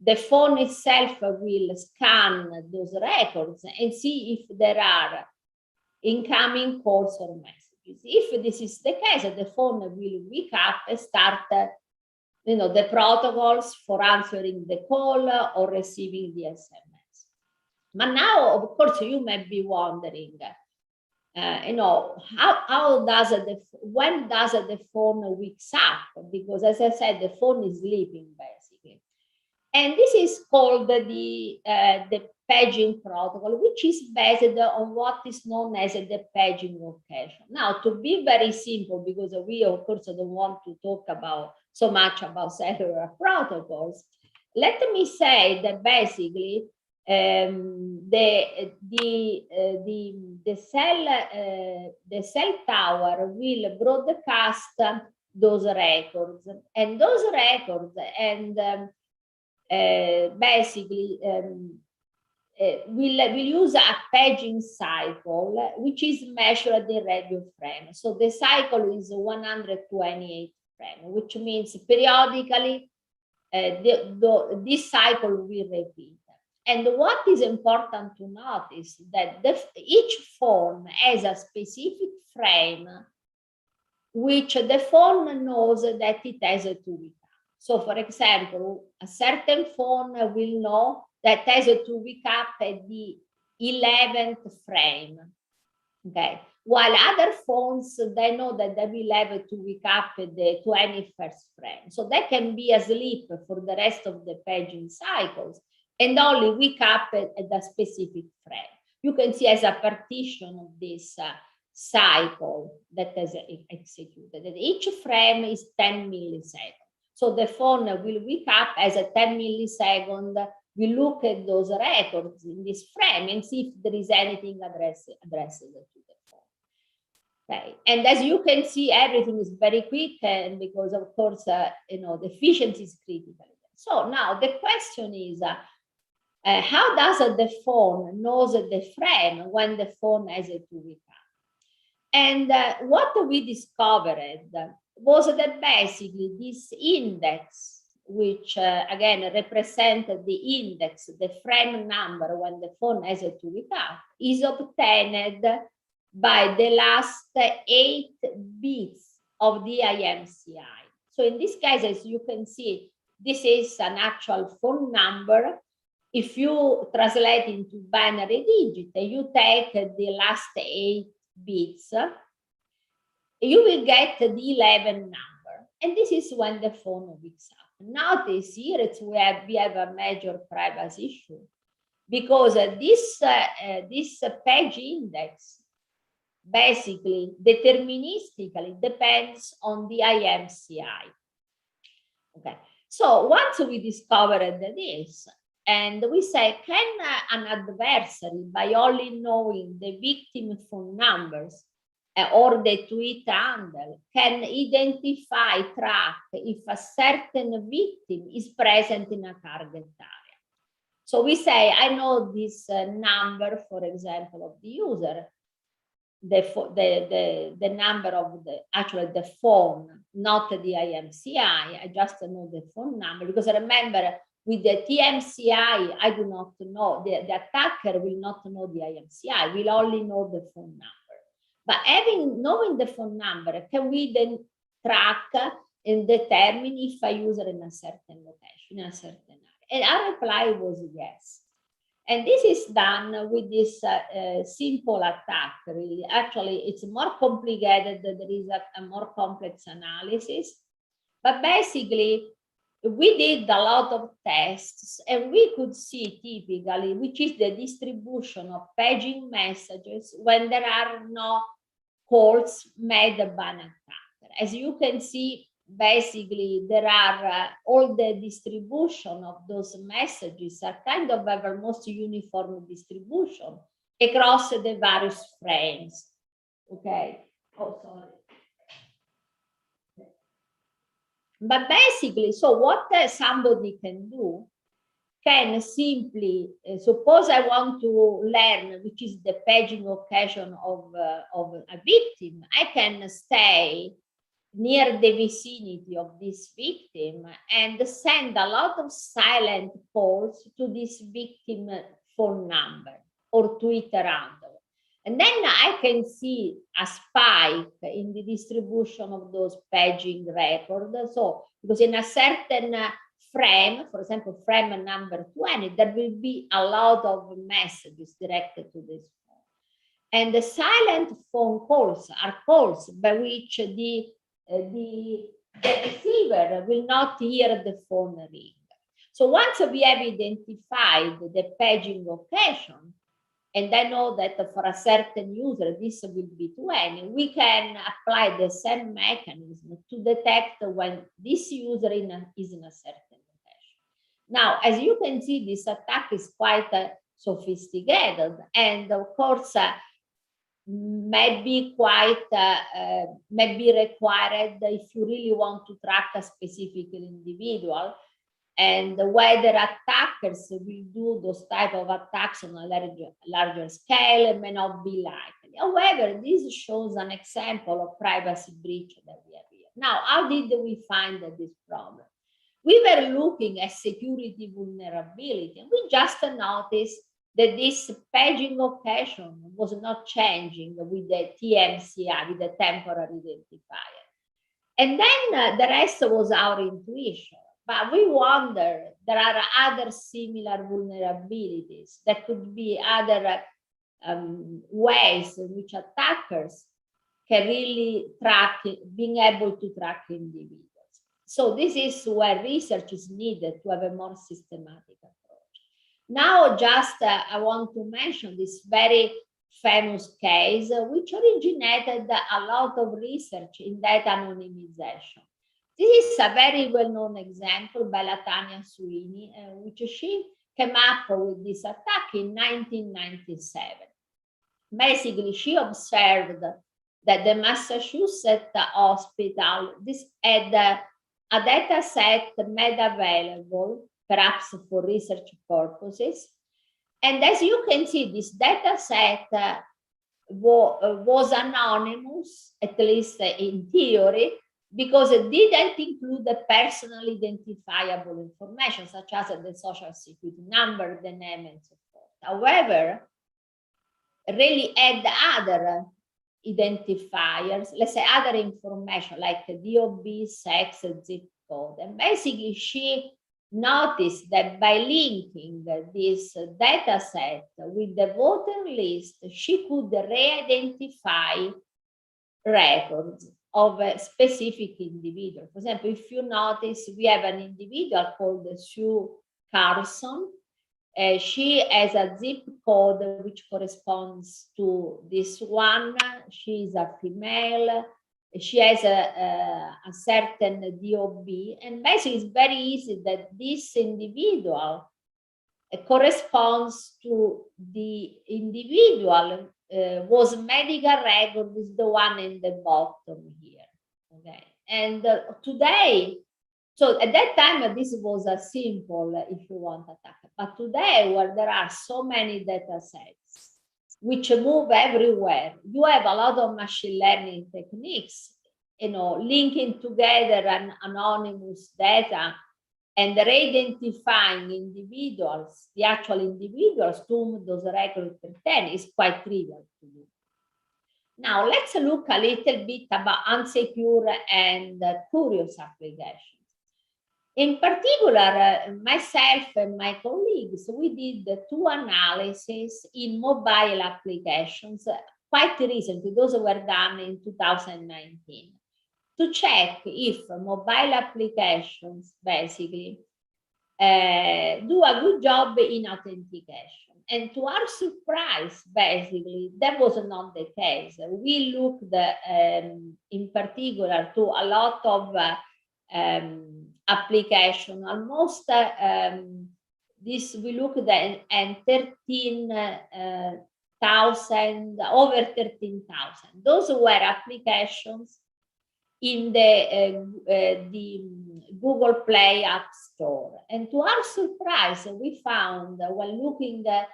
the phone itself will scan those records and see if there are incoming calls or messages. If this is the case, the phone will wake up and start the protocols for answering the call or receiving the SMS. But now, of course, you may be wondering, how does when does the phone wakes up? Because as I said, the phone is sleeping basically. And this is called the paging protocol, which is based on what is known as the paging location. Now, to be very simple, because we, of course, don't want to talk so much about cellular protocols, let me say that basically the cell tower will broadcast those records, and those records basically will use a paging cycle, which is measured in radio frame. So the cycle is 128 frame, which means periodically this cycle will repeat. And what is important to notice that each phone has a specific frame which the phone knows that it has to wake up. So for example, a certain phone will know that has to wake up at the 11th frame. Okay. While other phones, they know that they will have to wake up at the 21st frame. So they can be asleep for the rest of the paging cycles and only wake up at a specific frame. You can see as a partition of this cycle that is executed. Each frame is 10 milliseconds. So the phone will wake up as a 10 millisecond. We look at those records in this frame and see if there is anything addressed to the phone. Okay. And as you can see, everything is very quick, and because of course, the efficiency is critical. So now the question is, how does the phone knows the frame when the phone has to wake up? And what we discovered was that basically this index, which again represented the index, the frame number when the phone has to wake up, is obtained by the last 8 bits of the IMCI. So in this case, as you can see, this is an actual phone number. If you translate into binary digit, you take the last 8 bits, you will get the 11 number. And this is when the phone wakes up. Notice here we have a major privacy issue, because this page index basically deterministically depends on the IMCI. Okay, so once we discovered this, and we say, can an adversary, by only knowing the victim phone numbers or the tweet handle, can identify, track if a certain victim is present in a target area? So we say, I know this number, for example, of the user, the number of the phone, not the IMCI. I just know the phone number, because remember, with the TMCI, I do not know, the attacker will not know the IMCI, will only know the phone number. But knowing the phone number, can we then track and determine if a user in a certain location, in a certain area? And our reply was yes. And this is done with this simple attack, really. Actually, it's more complicated. There is a more complex analysis. But basically, we did a lot of tests, and we could see typically which is the distribution of paging messages when there are no calls made by an attacker. As you can see, basically there are all the distribution of those messages are kind of almost uniform distribution across the various frames. Okay. Oh, sorry. But basically, so what somebody can do, can simply, suppose I want to learn which is the paging occasion of a victim, I can stay near the vicinity of this victim and send a lot of silent calls to this victim phone number or Twitter handle. And then I can see a spike in the distribution of those paging records. So, because in a certain frame, for example, frame number 20, there will be a lot of messages directed to this phone. And the silent phone calls are calls by which the receiver will not hear the phone ring. So once we have identified the paging occasion, and I know that for a certain user, this will be 20, we can apply the same mechanism to detect when this user is in a certain location. Now, as you can see, this attack is quite sophisticated, and of course, may be required if you really want to track a specific individual, and whether attackers will do those type of attacks on a larger scale may not be likely. However, this shows an example of privacy breach that we have here. Now, how did we find this problem? We were looking at security vulnerability, and we just noticed that this paging occasion was not changing with the TMCI, with the temporary identifier. And then the rest was our intuition. But we wonder, there are other similar vulnerabilities. That could be other ways in which attackers can really track, being able to track individuals. So this is where research is needed to have a more systematic approach. Now, just I want to mention this very famous case, which originated a lot of research in data anonymization. This is a very well-known example by Latanya Sweeney, which she came up with this attack in 1997. Basically, she observed that the Massachusetts hospital had a data set made available, perhaps for research purposes. And as you can see, this data set was anonymous, at least in theory, because it didn't include the personal identifiable information, such as the social security number, the name, and so forth. However, really had other identifiers, let's say other information like DOB, sex, zip code. And basically, she noticed that by linking this data set with the voter list, she could re-identify records of a specific individual. For example, if you notice, we have an individual called Sue Carson. She has a zip code which corresponds to this one. She is a female. She has a certain DOB. And basically, it's very easy that this individual corresponds to the individual whose medical record is the one in the bottom here. Okay. And today, so at that time, this was a simple, if you want, attack. But today, where there are so many data sets which move everywhere, you have a lot of machine learning techniques, linking together an anonymous data and re-identifying individuals, the actual individuals to whom those records pertain is quite trivial to do. Now, let's look a little bit about unsecure and curious applications. In particular, myself and my colleagues, we did 2 analyses in mobile applications quite recently. Those were done in 2019 to check if mobile applications basically do a good job in authentication. And to our surprise, basically, that was not the case. We looked in particular to a lot of application, almost we looked at 13,000, over 13,000. Those were applications in the Google Play App Store. And to our surprise, we found when looking at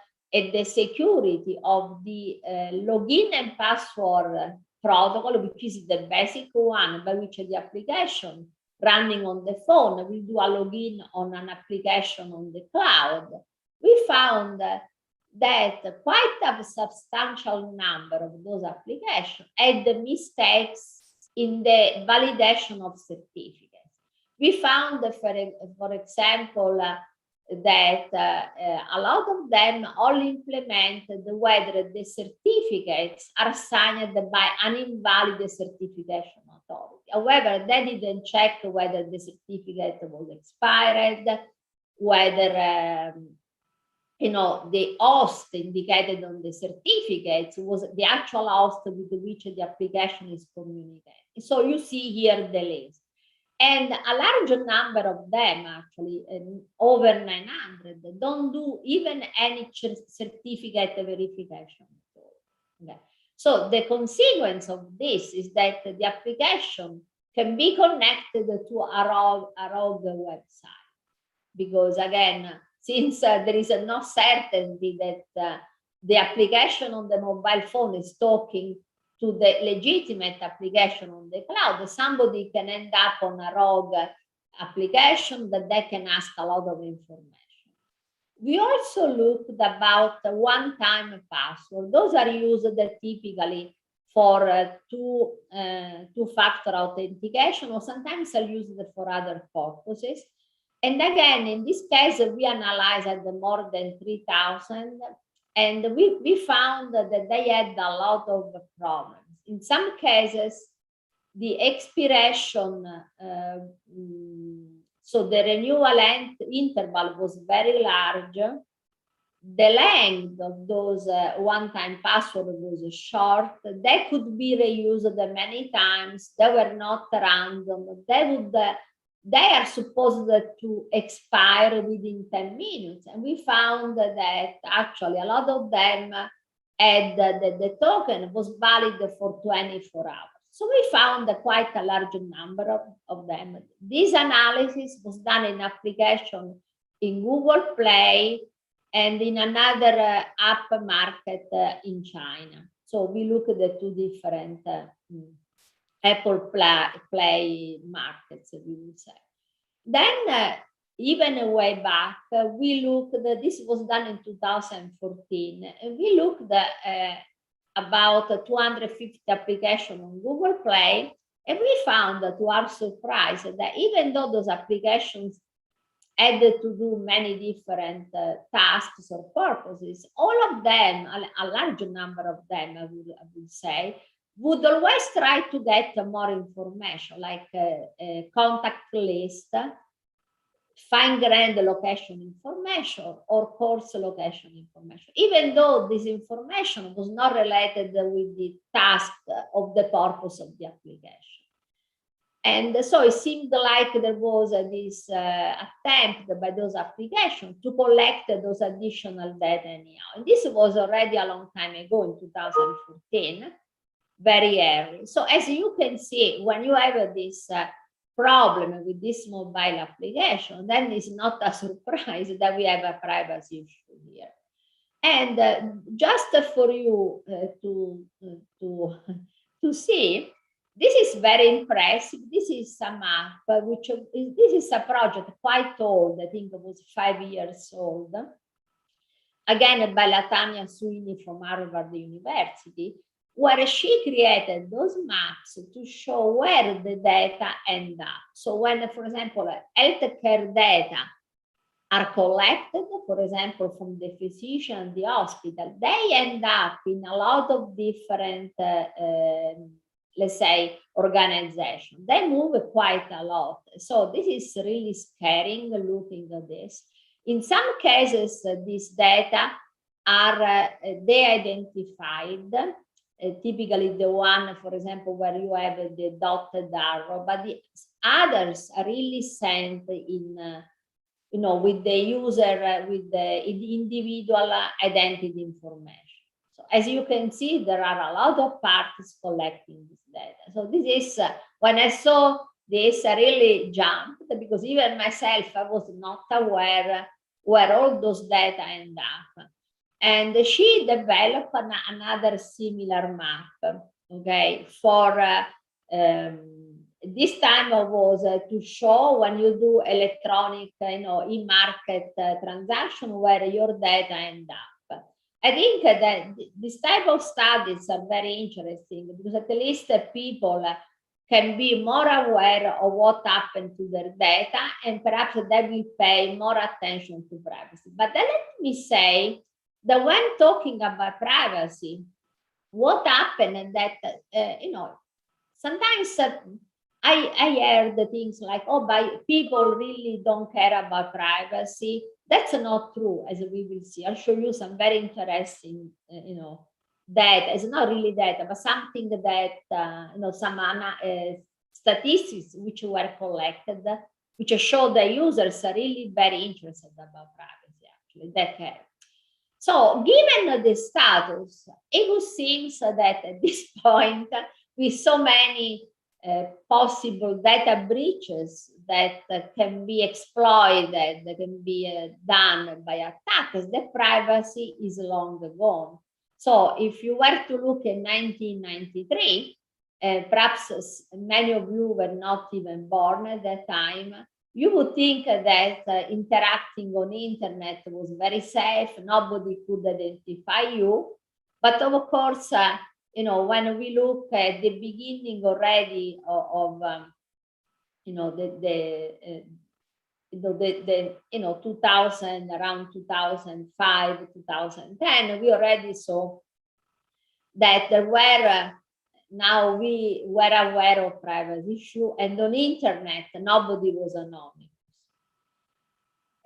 the security of the login and password protocol, which is the basic one by which the application running on the phone will do a login on an application on the cloud, we found that quite a substantial number of those applications had mistakes in the validation of certificates. We found, for example, that a lot of them all implemented whether the certificates are signed by an invalid certification authority. However, they didn't check whether the certificate was expired, whether the host indicated on the certificates was the actual host with which the application is communicating. So you see here the list. And a large number of them, actually, over 900, don't do even any certificate verification at all. Okay. So the consequence of this is that the application can be connected to a rogue website. Because again, since there is no certainty that the application on the mobile phone is talking to the legitimate application on the cloud, somebody can end up on a rogue application that they can ask a lot of information. We also looked about one-time password. Those are used typically for two-factor authentication, or sometimes are used for other purposes. And again, in this case, we analyzed more than 3,000, and we found that they had a lot of problems. In some cases, the expiration, so the renewal interval was very large. The length of those one-time password was short. They could be reused many times. They were not random. They are supposed to expire within 10 minutes. And we found that actually a lot of them had the token was valid for 24 hours. So we found quite a large number of them. This analysis was done in application in Google Play and in another app market in China. So we look at the two different Apple Play markets, we would say. Then, even way back, we looked, this was done in 2014, and we looked at about 250 applications on Google Play, and we found, to our surprise, that even though those applications had to do many different tasks or purposes, all of them, a large number of them, I would say, would always try to get more information, like a contact list, fine-grained location information, or course location information, even though this information was not related with the task of the purpose of the application. And so it seemed like there was this attempt by those applications to collect those additional data anyhow. And this was already a long time ago, in 2014, very early. So as you can see, when you have this problem with this mobile application, then it's not a surprise that we have a privacy issue here. And just for you to see, this is very impressive. This is a map, this is a project quite old. I think it was 5 years old. Again, by Latanya Sweeney from Harvard University, where she created those maps to show where the data end up. So when, for example, healthcare data are collected, for example, from the physician and the hospital, they end up in a lot of different, let's say, organizations. They move quite a lot. So this is really scaring looking at this. In some cases, these data are de-identified. Typically the one, for example, where you have the dotted arrow, but the others are really sent in, with the user, with the individual identity information. So as you can see, there are a lot of parties collecting this data. So this is, when I saw this, I really jumped, because even myself, I was not aware where all those data end up. And she developed another similar map, okay, for this time was to show when you do electronic, e-market transaction, where your data end up. I think that this type of studies are very interesting, because at least people can be more aware of what happened to their data, and perhaps they will pay more attention to privacy. But then let me say that when talking about privacy, what happened that, sometimes I heard things like, oh, people really don't care about privacy. That's not true, as we will see. I'll show you some very interesting, data. It's not really data, but something that, some statistics which were collected, which show the users are really very interested about privacy, actually, they care. So given the status, it seems that at this point, with so many possible data breaches that can be exploited, that can be done by attackers, the privacy is long gone. So if you were to look at 1993, perhaps many of you were not even born at that time, you would think that interacting on the internet was very safe, nobody could identify you. But of course, when we look at the beginning already of you know, the 2000, around 2005, 2010, we already saw that there were, now we were aware of privacy issue, and on internet, nobody was anonymous.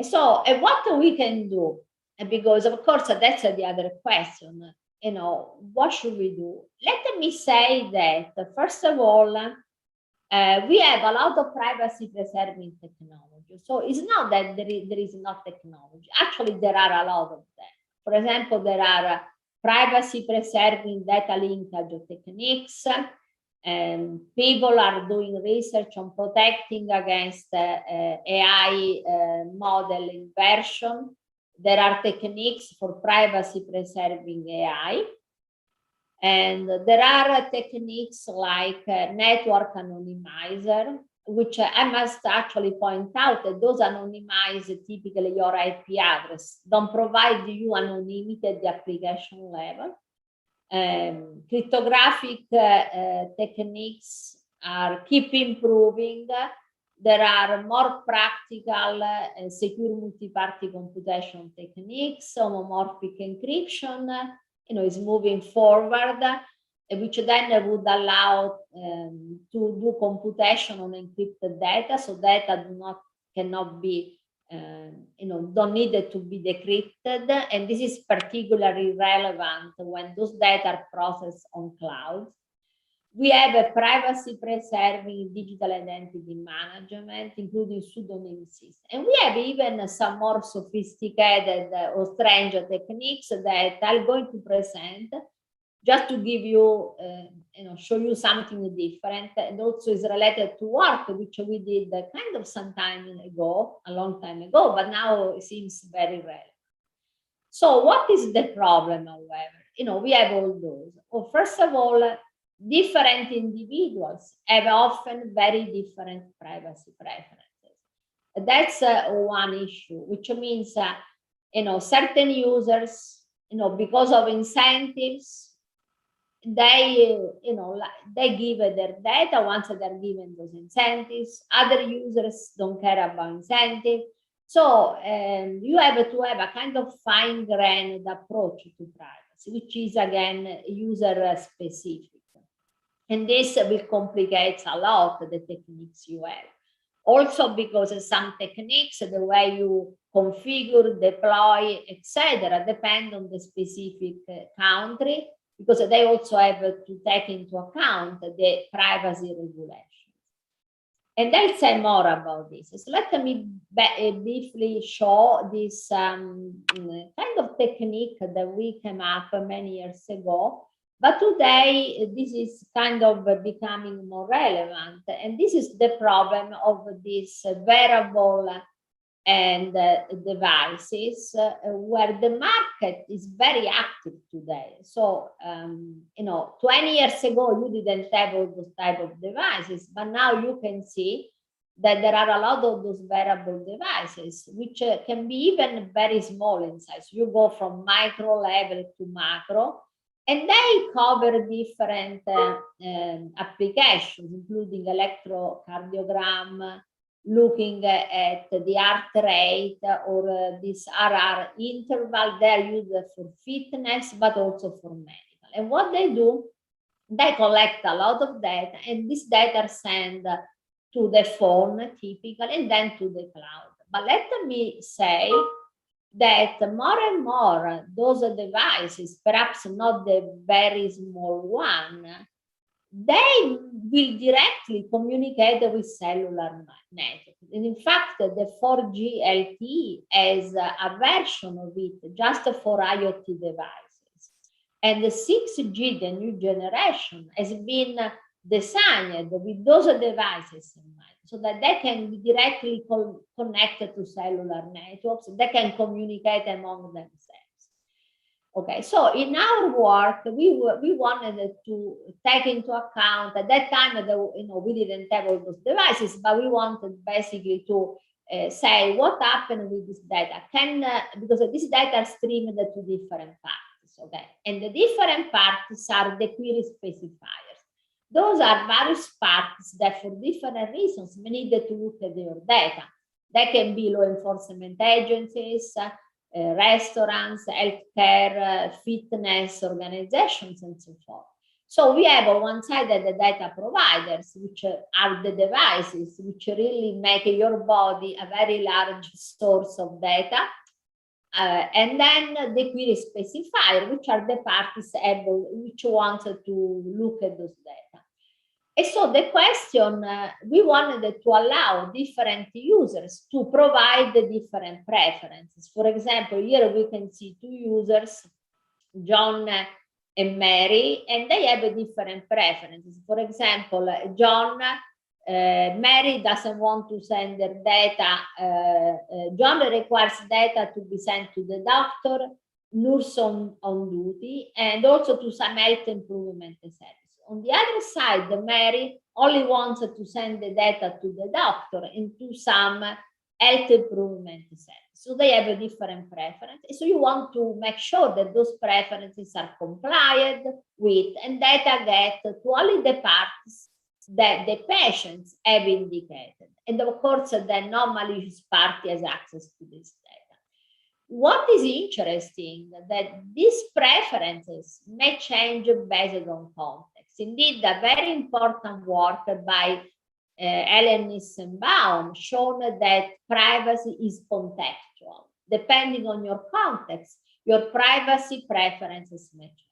So what we can do, because of course, that's the other question, what should we do? Let me say that, first of all, we have a lot of privacy preserving technology. So it's not that there is not technology. Actually, there are a lot of them. For example, there are privacy preserving data linkage techniques. People are doing research on protecting against AI model inversion. There are techniques for privacy preserving AI. And there are techniques like network anonymizer, which I must actually point out that those anonymize typically your IP address, don't provide you anonymity at the application level. Cryptographic techniques keep improving. There are more practical secure multi-party computation techniques, homomorphic encryption, is moving forward, which then would allow to do computation on encrypted data, so data cannot be, don't need it to be decrypted, and this is particularly relevant when those data are processed on cloud. We have a privacy-preserving digital identity management, including pseudonym system. And we have even some more sophisticated or strange techniques that I'm going to present, just to give you, show you something different, and also is related to work, which we did kind of some time ago, a long time ago, but now it seems very relevant. So what is the problem, however? We have all those. Well, first of all, different individuals have often very different privacy preferences. That's one issue, which means, certain users, because of incentives, they give their data once they're given those incentives. Other users don't care about incentives. So you have to have a kind of fine-grained approach to privacy, which is, again, user-specific. And this will complicate a lot the techniques you have. Also because some techniques, the way you configure, deploy, etc., depend on the specific country, because they also have to take into account the privacy regulations. And I'll say more about this. So let me briefly show this kind of technique that we came up many years ago. But today, this is kind of becoming more relevant. And this is the problem of these wearable and devices, where the market is very active today. So, 20 years ago, you didn't have all those type of devices, but now you can see that there are a lot of those wearable devices, which can be even very small in size. You go from micro level to macro, and they cover different applications, including electrocardiogram, looking at the heart rate, or this RR interval. They're used for fitness, but also for medical. And what they do, they collect a lot of data, and this data are sent to the phone, typically, and then to the cloud. But let me say that more and more those devices, perhaps not the very small one, they will directly communicate with cellular networks. And in fact, the 4G LTE has a version of it just for IoT devices. And the 6G, the new generation, has been designed with those devices in mind, so that they can be directly connected to cellular networks. They can communicate among themselves. Okay, so in our work, we wanted to take into account, at that time, we didn't have all those devices, but we wanted basically to say what happened with this data. Because this data are streamed to different parties. okay? And the different parties are the query specifiers. Those are various parties that for different reasons may need to look at your data. They can be law enforcement agencies, restaurants, healthcare, fitness organizations, and so forth. So we have on one side the data providers, which are the devices which really make your body a very large source of data. And then the query specifier, which are the parties which want to look at those data. And so the question, we wanted to allow different users to provide the different preferences. For example, here we can see two users, John and Mary, and they have different preferences. For example, John, Mary doesn't want to send their data. John requires data to be sent to the doctor, nurse on duty, and also to some health improvement service. On the other side, Mary only wants to send the data to the doctor and to some health improvement service. So they have a different preference. So you want to make sure that those preferences are complied with and data get to only the parties that the patients have indicated. And of course, the non-malicious party has access to this data. What is interesting that these preferences may change based on context. Indeed, a very important work by Ellen Nissenbaum shown that privacy is contextual. Depending on your context, your privacy preferences may change.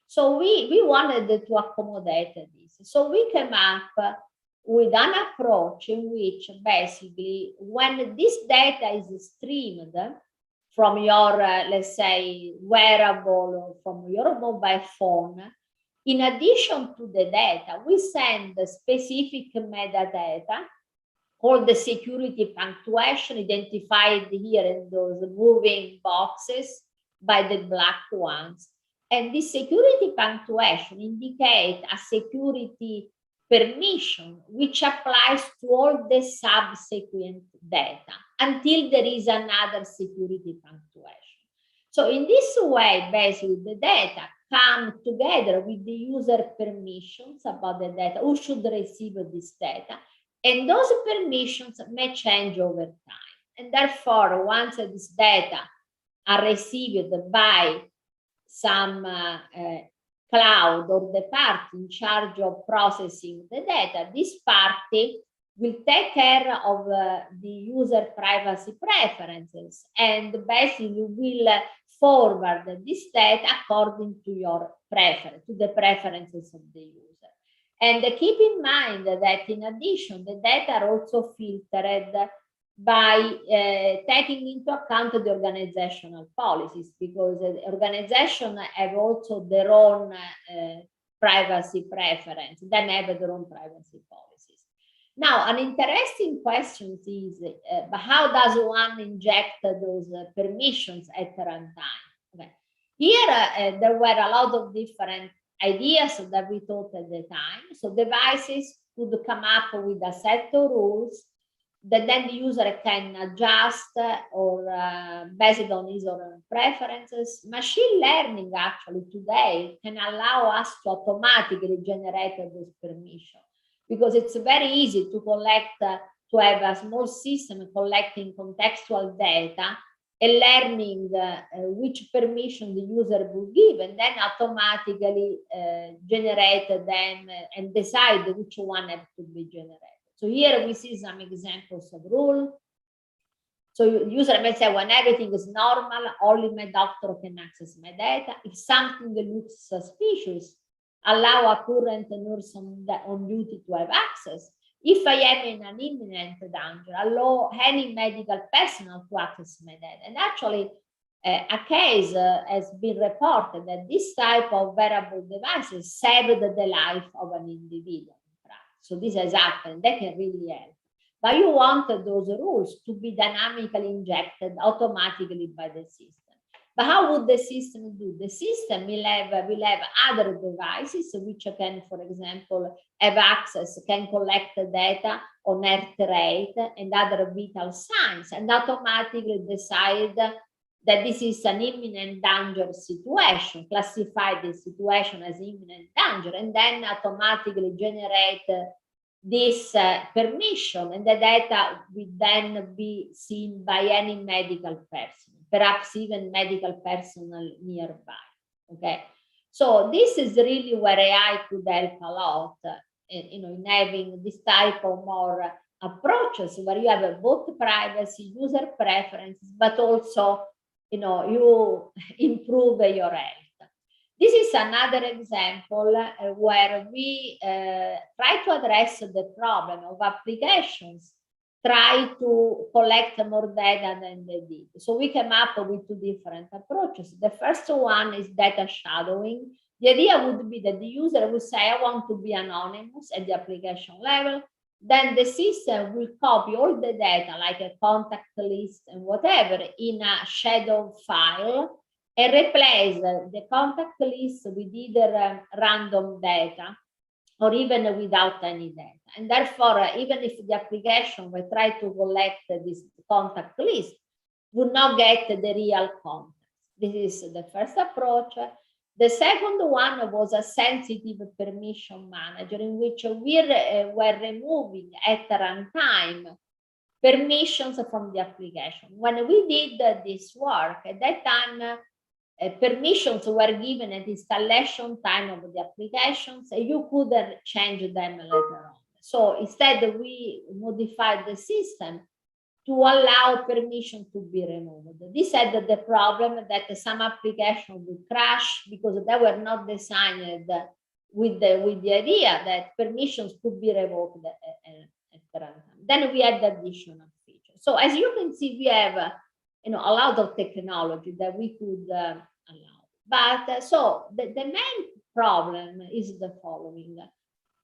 So we wanted to accommodate this. So we came up with an approach in which basically when this data is streamed from your, let's say, wearable or from your mobile phone, in addition to the data, we send specific metadata called the security punctuation, identified here in those moving boxes by the black ones. And this security punctuation indicates a security permission which applies to all the subsequent data until there is another security punctuation. So in this way, basically, the data come together with the user permissions about the data, who should receive this data, and those permissions may change over time. And therefore, once this data are received by some cloud or the party in charge of processing the data, this party will take care of the user privacy preferences and basically will forward this data according to your preference, to the preferences of the user. And keep in mind that in addition, the data are also filtered by taking into account the organizational policies, because the organization have also their own privacy preference, then have their own privacy policies. Now, an interesting question is, how does one inject those permissions at runtime? Okay. Here, there were a lot of different ideas that we thought at the time. So devices could come up with a set of rules that then the user can adjust or based on his own preferences. Machine learning actually today can allow us to automatically generate those permissions, because it's very easy to collect, to have a small system collecting contextual data and learning which permission the user will give, and then automatically generate them and decide which one has to be generated. So here we see some examples of rule. So user may say, when everything is normal, only my doctor can access my data. If something looks suspicious, allow a current nurse on duty to have access. If I am in an imminent danger, allow any medical personnel to access my data. And actually, a case has been reported that this type of wearable devices saved the life of an individual. So this has happened, that can really help. But you want those rules to be dynamically injected automatically by the system. But how would the system do? The system will have other devices which can, for example, have access, can collect data on heart rate and other vital signs, and automatically decide that this is an imminent danger situation, classify the situation as imminent danger, and then automatically generate this permission, and the data will then be seen by any medical person, perhaps even medical personnel nearby. Okay, so this is really where AI could help a lot, in having this type of more approaches where you have both privacy, user preferences, but also, you improve your health. This is another example where we try to address the problem of applications try to collect more data than they did. So we came up with two different approaches. The first one is data shadowing. The idea would be that the user will say, I want to be anonymous at the application level. Then the system will copy all the data, like a contact list and whatever, in a shadow file, and replace the contact list with either random data or even without any data. And therefore, even if the application will try to collect this contact list, would not get the real context. This is the first approach. The second one was a sensitive permission manager, in which we were removing at runtime permissions from the application. When we did this work, at that time, permissions were given at installation time of the applications, and you couldn't change them later on. So instead, we modified the system to allow permission to be removed. This had the problem that some applications would crash because they were not designed with the idea that permissions could be revoked at runtime. Then we had additional features. So as you can see, we have a lot of technology that we could allow. But so the main problem is the following.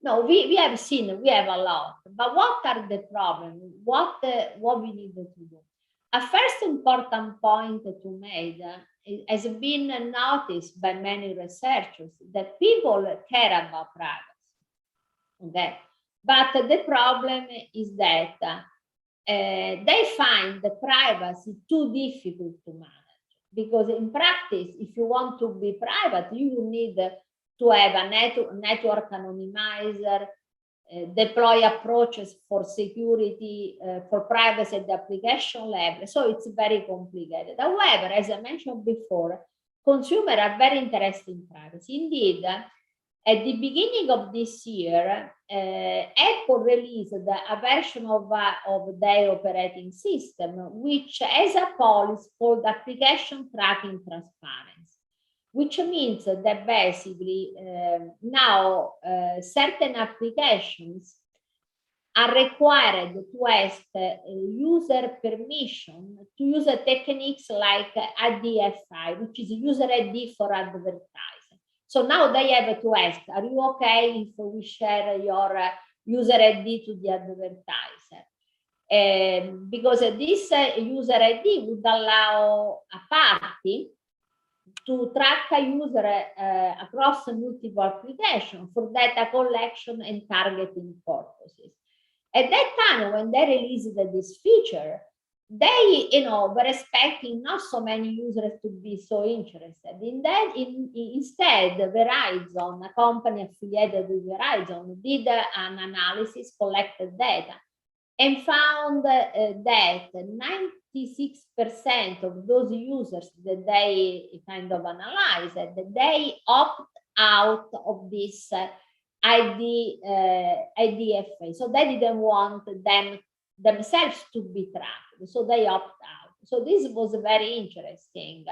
No, we have seen, we have a lot, but what are the problems? What we need to do? A first important point to make has been noticed by many researchers that people care about privacy. Okay, but the problem is that they find the privacy too difficult to manage, because in practice, if you want to be private, you will need to have a network anonymizer, deploy approaches for security, for privacy at the application level. So it's very complicated. However, as I mentioned before, consumers are very interested in privacy. Indeed, at the beginning of this year, Apple released a version of their operating system, which has a policy called application tracking transparency, which means that basically now certain applications are required to ask user permission to use techniques like IDFI, which is user ID for advertising. So now they have to ask, are you okay if we share your user ID to the advertiser? Because this user ID would allow a party to track a user across multiple applications for data collection and targeting purposes. At that time, when they released this feature, they were expecting not so many users to be so interested. Instead, Verizon, a company affiliated with Verizon, did an analysis, collected data, and found that 96% of those users that they kind of analyzed, that they opt out of this IDFA. So they didn't want themselves to be tracked. So they opt out. So this was very interesting.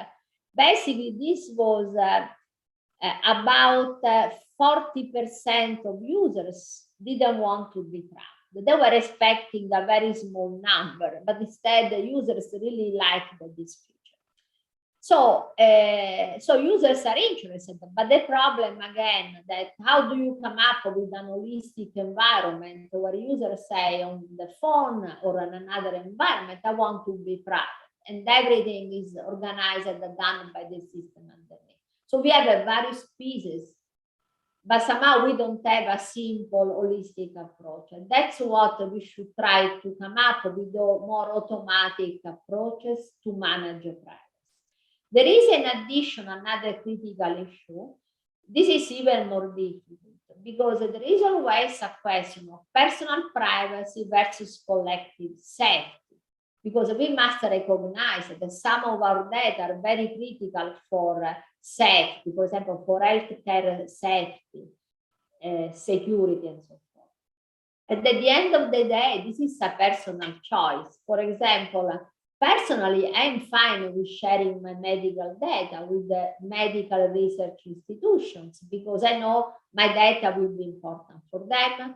Basically, this was about 40% of users didn't want to be tracked. They were expecting a very small number, but instead the users really liked this feature. So, so users are interested, but the problem again, that how do you come up with an holistic environment where users say on the phone or in another environment, I want to be private, and everything is organized and done by the system underneath. So we have various pieces, but somehow we don't have a simple holistic approach. And that's what we should try to come up with, more automatic approaches to manage privacy. There is an addition, another critical issue. This is even more difficult because there is always a question of personal privacy versus collective safety. Because we must recognize that some of our data are very critical for safety, for example, for healthcare safety, security, and so forth. And at the end of the day, this is a personal choice. For example, personally, I'm fine with sharing my medical data with the medical research institutions because I know my data will be important for them,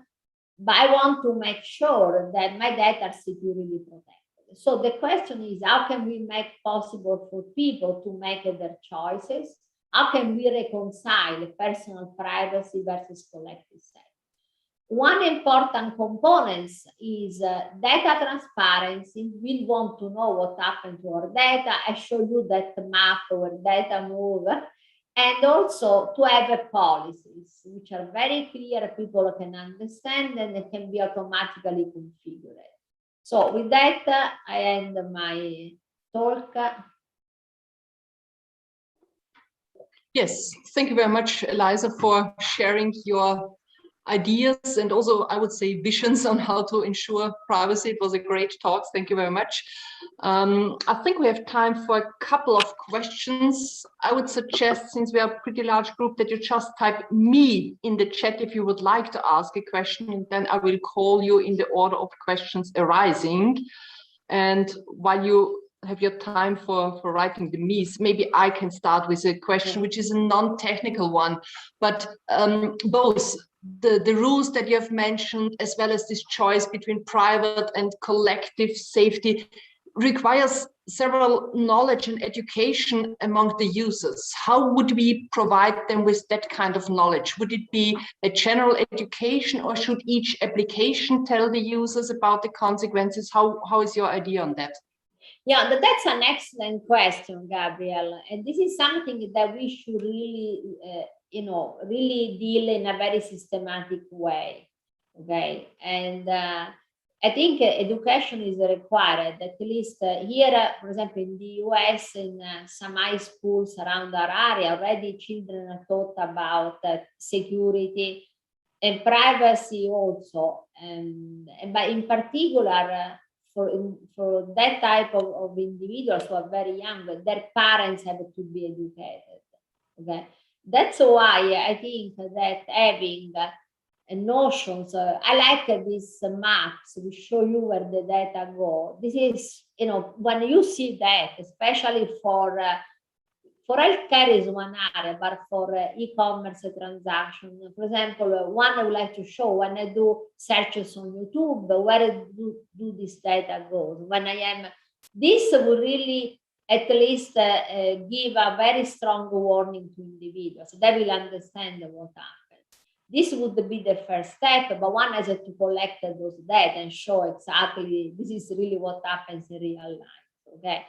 but I want to make sure that my data are securely protected. So the question is, how can we make possible for people to make their choices? How can we reconcile personal privacy versus collective safety? One important component is data transparency. We want to know what happened to our data. I show you that map where data move. And also to have policies which are very clear, people can understand, and they can be automatically configured. So with that, I end my talk. Yes, thank you very much, Elisa, for sharing your ideas and also, I would say, visions on how to ensure privacy. It was a great talk. Thank you very much. I think we have time for a couple of questions. I would suggest, since we are a pretty large group, that you just type me in the chat if you would like to ask a question, and then I will call you in the order of questions arising. And while you have your time for writing the me's, maybe I can start with a question which is a non-technical one, but both the rules that you have mentioned, as well as this choice between private and collective safety, requires several knowledge and education among the users. How would we provide them with that kind of knowledge? Would it be a general education, or should each application tell the users about the consequences? How is your idea on that? Yeah, that's an excellent question, Gabriele. And this is something that we should really, really deal in a very systematic way. Okay. And I think education is required, at least here, for example, in the US, in some high schools around our area, already children are taught about security and privacy also. But in particular, for that type of individuals who are very young, their parents have to be educated. Okay, that's why I think that having notions, I like these maps. We show you where the data go. This is, when you see that, especially for healthcare is one area, but for e-commerce transaction, for example, one I would like to show when I do searches on YouTube, where do this data go? When I am, this will really at least give a very strong warning to individuals. They will understand what happened. This would be the first step, but one has to collect those data and show exactly this is really what happens in real life. Okay.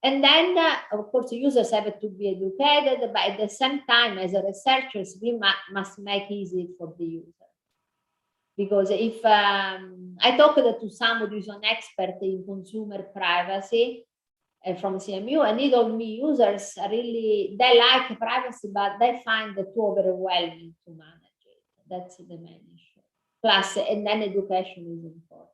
And then, of course, users have to be educated, but at the same time, as researchers, we must make easy for the user. Because if I talked to somebody who's an expert in consumer privacy from CMU, and he told me users are really, they like privacy, but they find it too overwhelming to manage it. That's the main issue. Plus, and then education is important.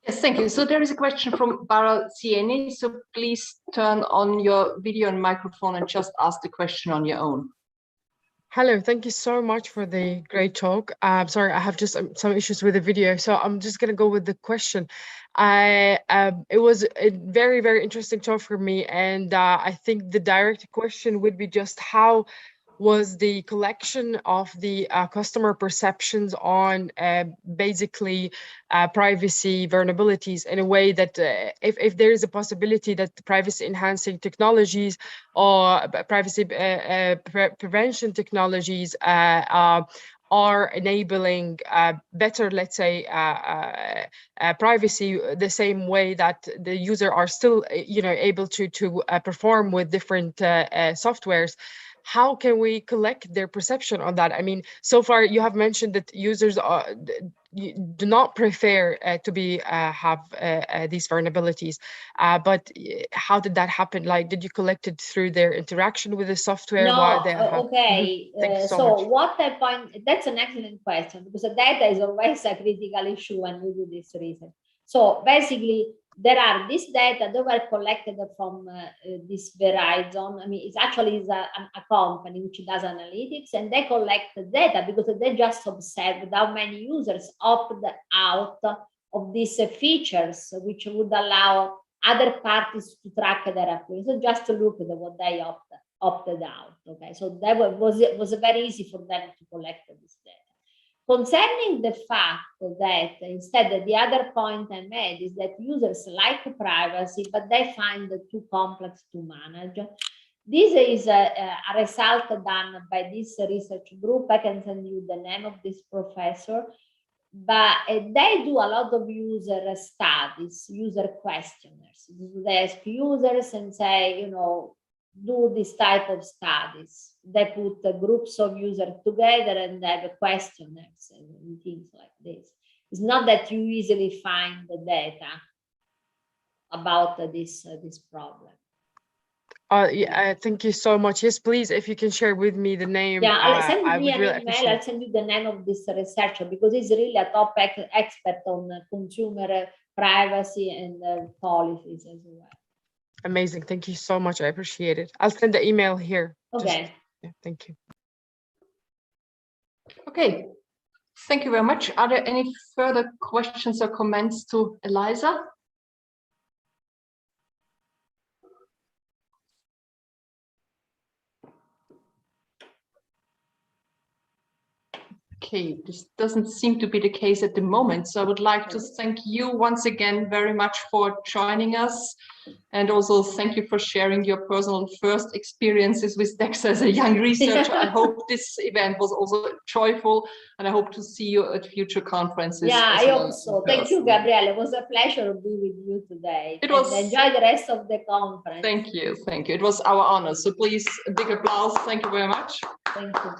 Yes, thank you. So there is a question from Bara Sieni. So please turn on your video and microphone and just ask the question on your own. Hello, thank you so much for the great talk. Sorry, I have just some issues with the video, so I'm just going to go with the question. It was a very, very interesting talk for me, and I think the direct question would be just how was the collection of the customer perceptions on basically privacy vulnerabilities in a way that if there is a possibility that the privacy enhancing technologies or privacy prevention technologies are enabling better, let's say, privacy the same way that the user are still, able to perform with different softwares. How can we collect their perception on that? I mean, so far you have mentioned that users you do not prefer to be have these vulnerabilities, but how did that happen? Like, did you collect it through their interaction with the software? No, They have... okay. So what I point, that's an excellent question, because the data is always a critical issue when we do this research. So basically, there are this data that were collected from this Verizon. I mean, it's actually a company which does analytics, and they collect the data because they just observed how many users opted out of these features, which would allow other parties to track their application. So just to look at what they opted out. Okay, so that was very easy for them to collect this data. Concerning the fact that instead the other point I made is that users like privacy, but they find it too complex to manage. This is a result done by this research group. I can send you the name of this professor, but they do a lot of user studies, user questionnaires. They ask users and say, you know, do this type of studies. They put groups of users together and have questionnaires and things like this. It's not that you easily find the data about this problem. Yeah, thank you so much. Yes, please, if you can share with me the name. Yeah, I'll send me really an email. I'll send you the name of this researcher, because he's really a top expert on consumer privacy and policies as well. Amazing. Thank you so much. I appreciate it. I'll send the email here. Okay. Yeah, thank you. Okay. Thank you very much. Are there any further questions or comments to Elisa? Okay, this doesn't seem to be the case at the moment. So I would like to thank you once again very much for joining us. And also thank you for sharing your personal first experiences with DEXA as a young researcher. I hope this event was also joyful, and I hope to see you at future conferences. Yeah, I hope so. Thank you, Gabriele. It was a pleasure to be with you today. It was. Enjoy the rest of the conference. Thank you. Thank you. It was our honor. So please, a big applause. Thank you very much. Thank you.